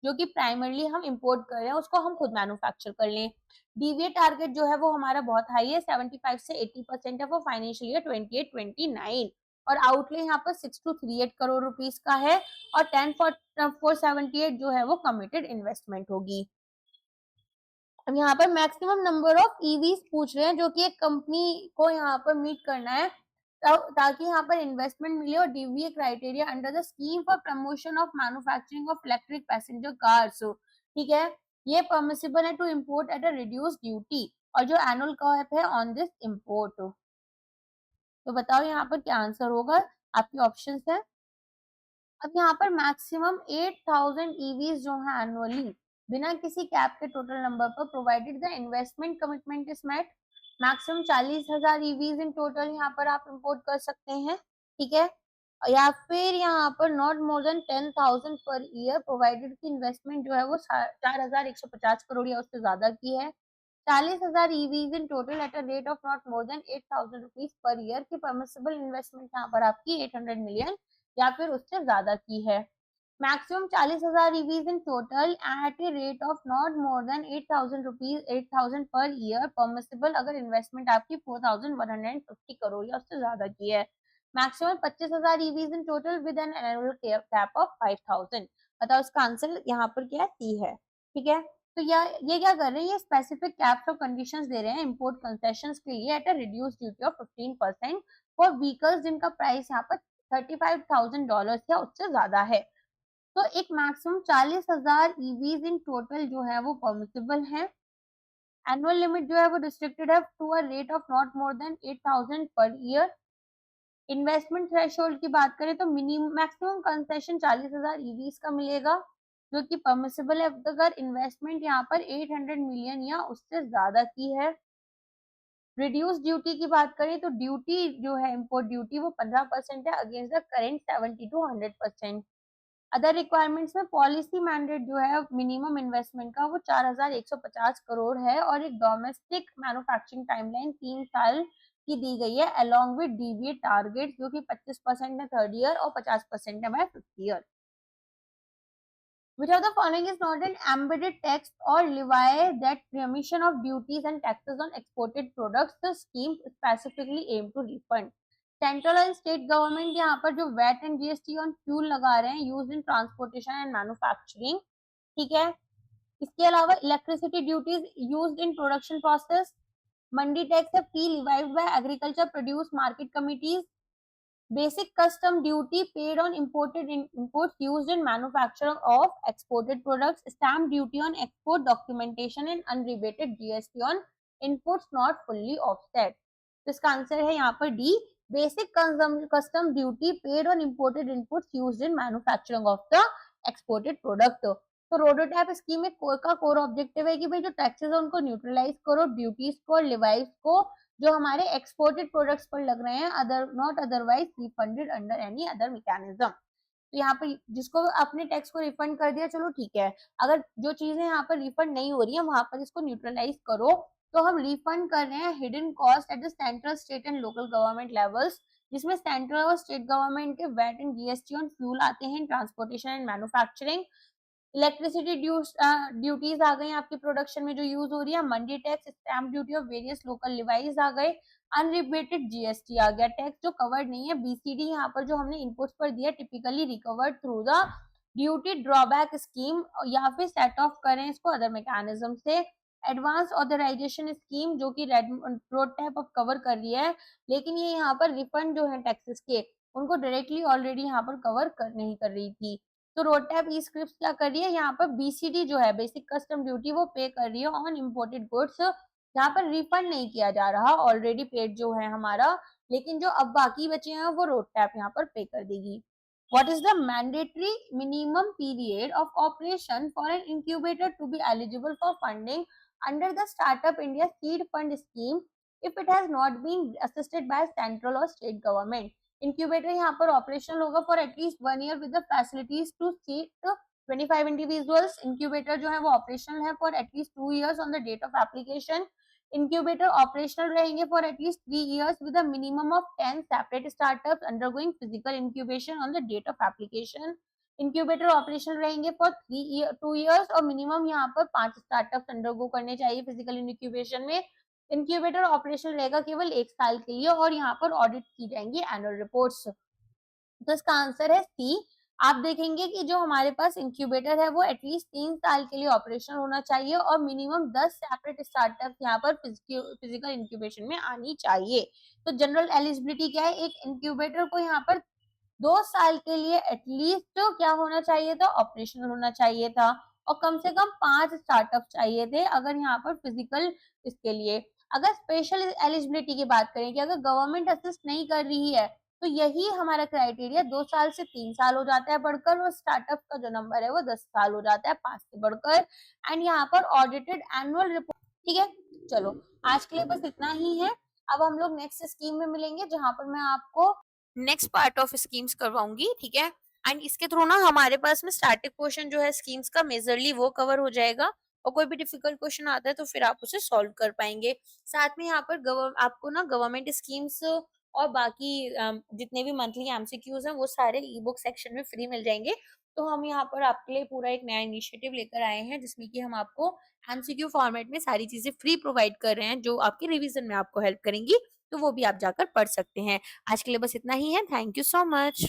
जो कि प्राइमरली हम इंपोर्ट कर रहे हैं उसको हम खुद मैन्युफैक्चर कर लें। डीवीए टारगेट जो है वो हमारा बहुत हाई है, 75 से 80% है वो फाइनेंशियल ईयर 28-29 और आउटले यहाँ पर 6-38 करोड़ रुपीस का है और 10,478 जो है वो कमिटेड इन्वेस्टमेंट होगी। अब यहाँ पर मैक्सिमम नंबर ऑफ ईवीज पूछ रहे हैं जो कि एक कंपनी को यहाँ पर मीट करना है ताकि यहाँ पर इन्वेस्टमेंट मिले और DVA criteria under the scheme for promotion of manufacturing of electric passenger cars, ठीक है, ये परमिसिबल है to import at a reduce duty और जो एनुअल कैप है ऑन दिस इम्पोर्ट। तो बताओ यहाँ पर क्या आंसर होगा, आपके ऑप्शंस है। अब यहाँ पर मैक्सिमम 8,000 ईवीज जो है एनुअली बिना किसी कैप के टोटल नंबर पर provided the investment commitment is met. Maximum 40,000 EVs in total यहाँ पर आप इंपोर्ट कर सकते हैं, ठीक है। या फिर यहाँ पर not more then 10,000 per year, provided की इन्वेस्टमेंट जो है वो 4,150 करोड़ या उससे ज्यादा की है। 40,000 EVs in total at a rate of not more than 8,000 rupees per year की परमिसिबल इन्वेस्टमेंट यहाँ पर आपकी 800 मिलियन या फिर उससे ज्यादा की है। Maximum 40,000 EVs in total at a rate of not more than 8,000 rupees 8,000 per year permissible अगर इन्वेस्टमेंट आपकी 4,150 करोड़ या उससे ज्यादा की है। Maximum 25,000 EVs in total with an annual cap of 5,000। बताओ इसका आंसर यहाँ पर क्या है? सी है, ठीक है। तो ये क्या कर रहे हैं, ये स्पेसिफिक कैप्स और कंडीशंस दे रहे हैं इंपोर्ट कंसेशंस के लिए eight a reduce duty of 15% for vehicles जिनका प्राइस यहाँ पर $35,000 या उससे ज्यादा है। तो एक मैक्सिमम 40,000 ईवीज इन टोटल जो है वो परमिसिबल है। एनुअल लिमिट जो है वो रिस्ट्रिक्टेड है to a rate of not more than 8,000 per year. Investment threshold की बात करें तो मिनिमम मैक्सिमम कंसेशन 40,000 ईवीज का मिलेगा जो कि परमिसिबल है अगर इन्वेस्टमेंट यहाँ पर 800 मिलियन या उससे ज्यादा की है। रिड्यूस ड्यूटी की बात करें तो ड्यूटी जो है इंपोर्ट ड्यूटी वो 15% है against the current 70 to 100%। Other requirements में पॉलिसी मैंडेट जो है मिनिमम इन्वेस्टमेंट का वो 4,150 करोड़ है और एक डोमेस्टिक मैन्युफैक्चरिंग टाइमलाइन 3 साल की दी गई है अलोंग विद डीबीए टारगेट जो कि 25% है थर्ड ईयर और 50% है by fifth year. Which of the following is not an embedded tax or levy that remission of duties and taxes on exported products the scheme specifically aim to refund? Central and state government यहाँ पर जो VAT and GST on fuel लगा रहे हैं use in transportation and manufacturing, ठीक है। इसके अलावा electricity duties used in production process, mandi tax है fee levied by agriculture produce market committees, basic custom duty paid on imported imports used in manufacture of exported products, stamp duty on export documentation and unrebated GST on inputs not fully offset। तो इसका answer है यहाँ पर D, basic custom duty paid on imported inputs used in manufacturing of the exported product. तो रोडोटैप scheme में का core objective है कि भाई जो टैक्सेस है उनको न्यूट्रलाइज करो, ड्यूटीज को और लिवाइज को जो हमारे एक्सपोर्टेड प्रोडक्ट्स पर लग रहे हैं other not otherwise refunded under any other mechanism. तो यहाँ पर जिसको अपने टैक्स को रिफंड कर दिया चलो ठीक है, अगर जो चीजें यहाँ पर रिफंड नहीं हो रही है वहां पर इसको न्यूट्रलाइज करो। तो हम रिफंड कर रहे हैं hidden cost at the central state and local government levels जिसमें सेंट्रल और स्टेट गवर्नमेंट के VAT and GST on fuel आते हैं transportation and manufacturing. Electricity duties आ गई आपकी प्रोडक्शन में जो यूज हो रही है, मंडी टैक्स, स्टैम्प ड्यूटी और वेरियस लोकल लिवाइज आ गए, अनरिबेटेड जीएसटी आ गया, टैक्स जो कवर्ड नहीं है बीसीडी यहाँ पर जो हमने इनपुट्स पर दिया typically recovered through the duty drawback scheme या फिर सेट ऑफ करें इसको अदर मैकेनिज्म से। एडवांस ऑथराइजेशन स्कीम जो कि रोड टैप ऑफ कवर कर रही है लेकिन ये यहाँ पर रिफंड जो है टैक्सेस के उनको डायरेक्टली ऑलरेडी यहाँ पर कवर नहीं कर रही थी। तो रोड टैप ई स्क्रिप्ट क्या कर रही है यहाँ पर बीसीडी जो है बेसिक कस्टम ड्यूटी वो पे कर रही है ऑन इम्पोर्टेड गुड्स जहाँ पर रिफंड नहीं किया जा रहा ऑलरेडी पेड जो है हमारा, लेकिन जो अब बाकी बचे हैं वो रोड टैप यहाँ पर पे कर देगी। What is the mandatory minimum period of operation for an incubator to be eligible for funding under the Startup India Seed Fund scheme if it has not been assisted by central or state government? Incubator यहाँ पर operational होगा for at least 1 year with the facilities to seat 25 individuals. Incubator जो है वो operational है for at least 2 years on the date of application. Incubator operational रहेंगे for at least 3 years with a minimum of 10 separate startups undergoing physical incubation on the date of application. Incubator operational रहेंगे for 2 years और minimum यहाँ पर 5 startups undergo करने चाहिए physical incubation में। Incubator operation रहेगा केवल 1 साल के लिए और यहाँ पर ऑडिट की जाएंगी एनुअल रिपोर्ट्स। तो इसका आंसर है सी। आप देखेंगे कि जो हमारे पास इंक्यूबेटर है वो एटलीस्ट 3 साल के लिए ऑपरेशन होना चाहिए और मिनिमम 10 सेपरेट स्टार्टअप यहाँ पर फिजिकल इंक्यूबेशन में आनी चाहिए। तो जनरल एलिजिबिलिटी क्या है, एक इंक्यूबेटर को यहाँ पर 2 साल के लिए एटलीस्ट क्या होना चाहिए था, ऑपरेशनल होना चाहिए था और कम से कम 5 स्टार्टअप चाहिए थे अगर यहाँ पर फिजिकल इसके लिए। अगर स्पेशल एलिजिबिलिटी की बात करें कि अगर गवर्नमेंट असिस्ट नहीं कर रही है तो यही हमारा क्राइटेरिया 2 साल से 3 साल हो जाता है बढ़कर और स्टार्टअप का जो नंबर है वो 10 साल हो जाता है 5 से बढ़कर। एंड यहाँ पर ऑडिटेड एनुअल रिपोर्ट ठीक है, चलो आज के लिए बस इतना ही है। अब हम लोग नेक्स्ट स्कीम में मिलेंगे जहां पर मैं आपको नेक्स्ट पार्ट ऑफ स्कीम्स करवाऊंगी, ठीक है। एंड इसके थ्रू ना हमारे पास में स्टैटिक पोर्शन जो है स्कीम्स का मेजरली वो कवर हो जाएगा, और कोई भी डिफिकल्ट क्वेश्चन आता है तो फिर आप उसे सॉल्व कर पाएंगे। साथ में यहाँ पर आपको ना गवर्नमेंट स्कीम्स और बाकी जितने भी मंथली एमसीक्यूज हैं वो सारे ई बुक सेक्शन में फ्री मिल जाएंगे। तो हम यहाँ पर आपके लिए पूरा एक नया इनिशिएटिव लेकर आए हैं जिसमें कि हम आपको एमसीक्यू फॉर्मेट में सारी चीजें फ्री प्रोवाइड कर रहे हैं जो आपके रिवीजन में आपको हेल्प करेंगी। तो वो भी आप जाकर पढ़ सकते हैं। आज के लिए बस इतना ही है। Thank you so much.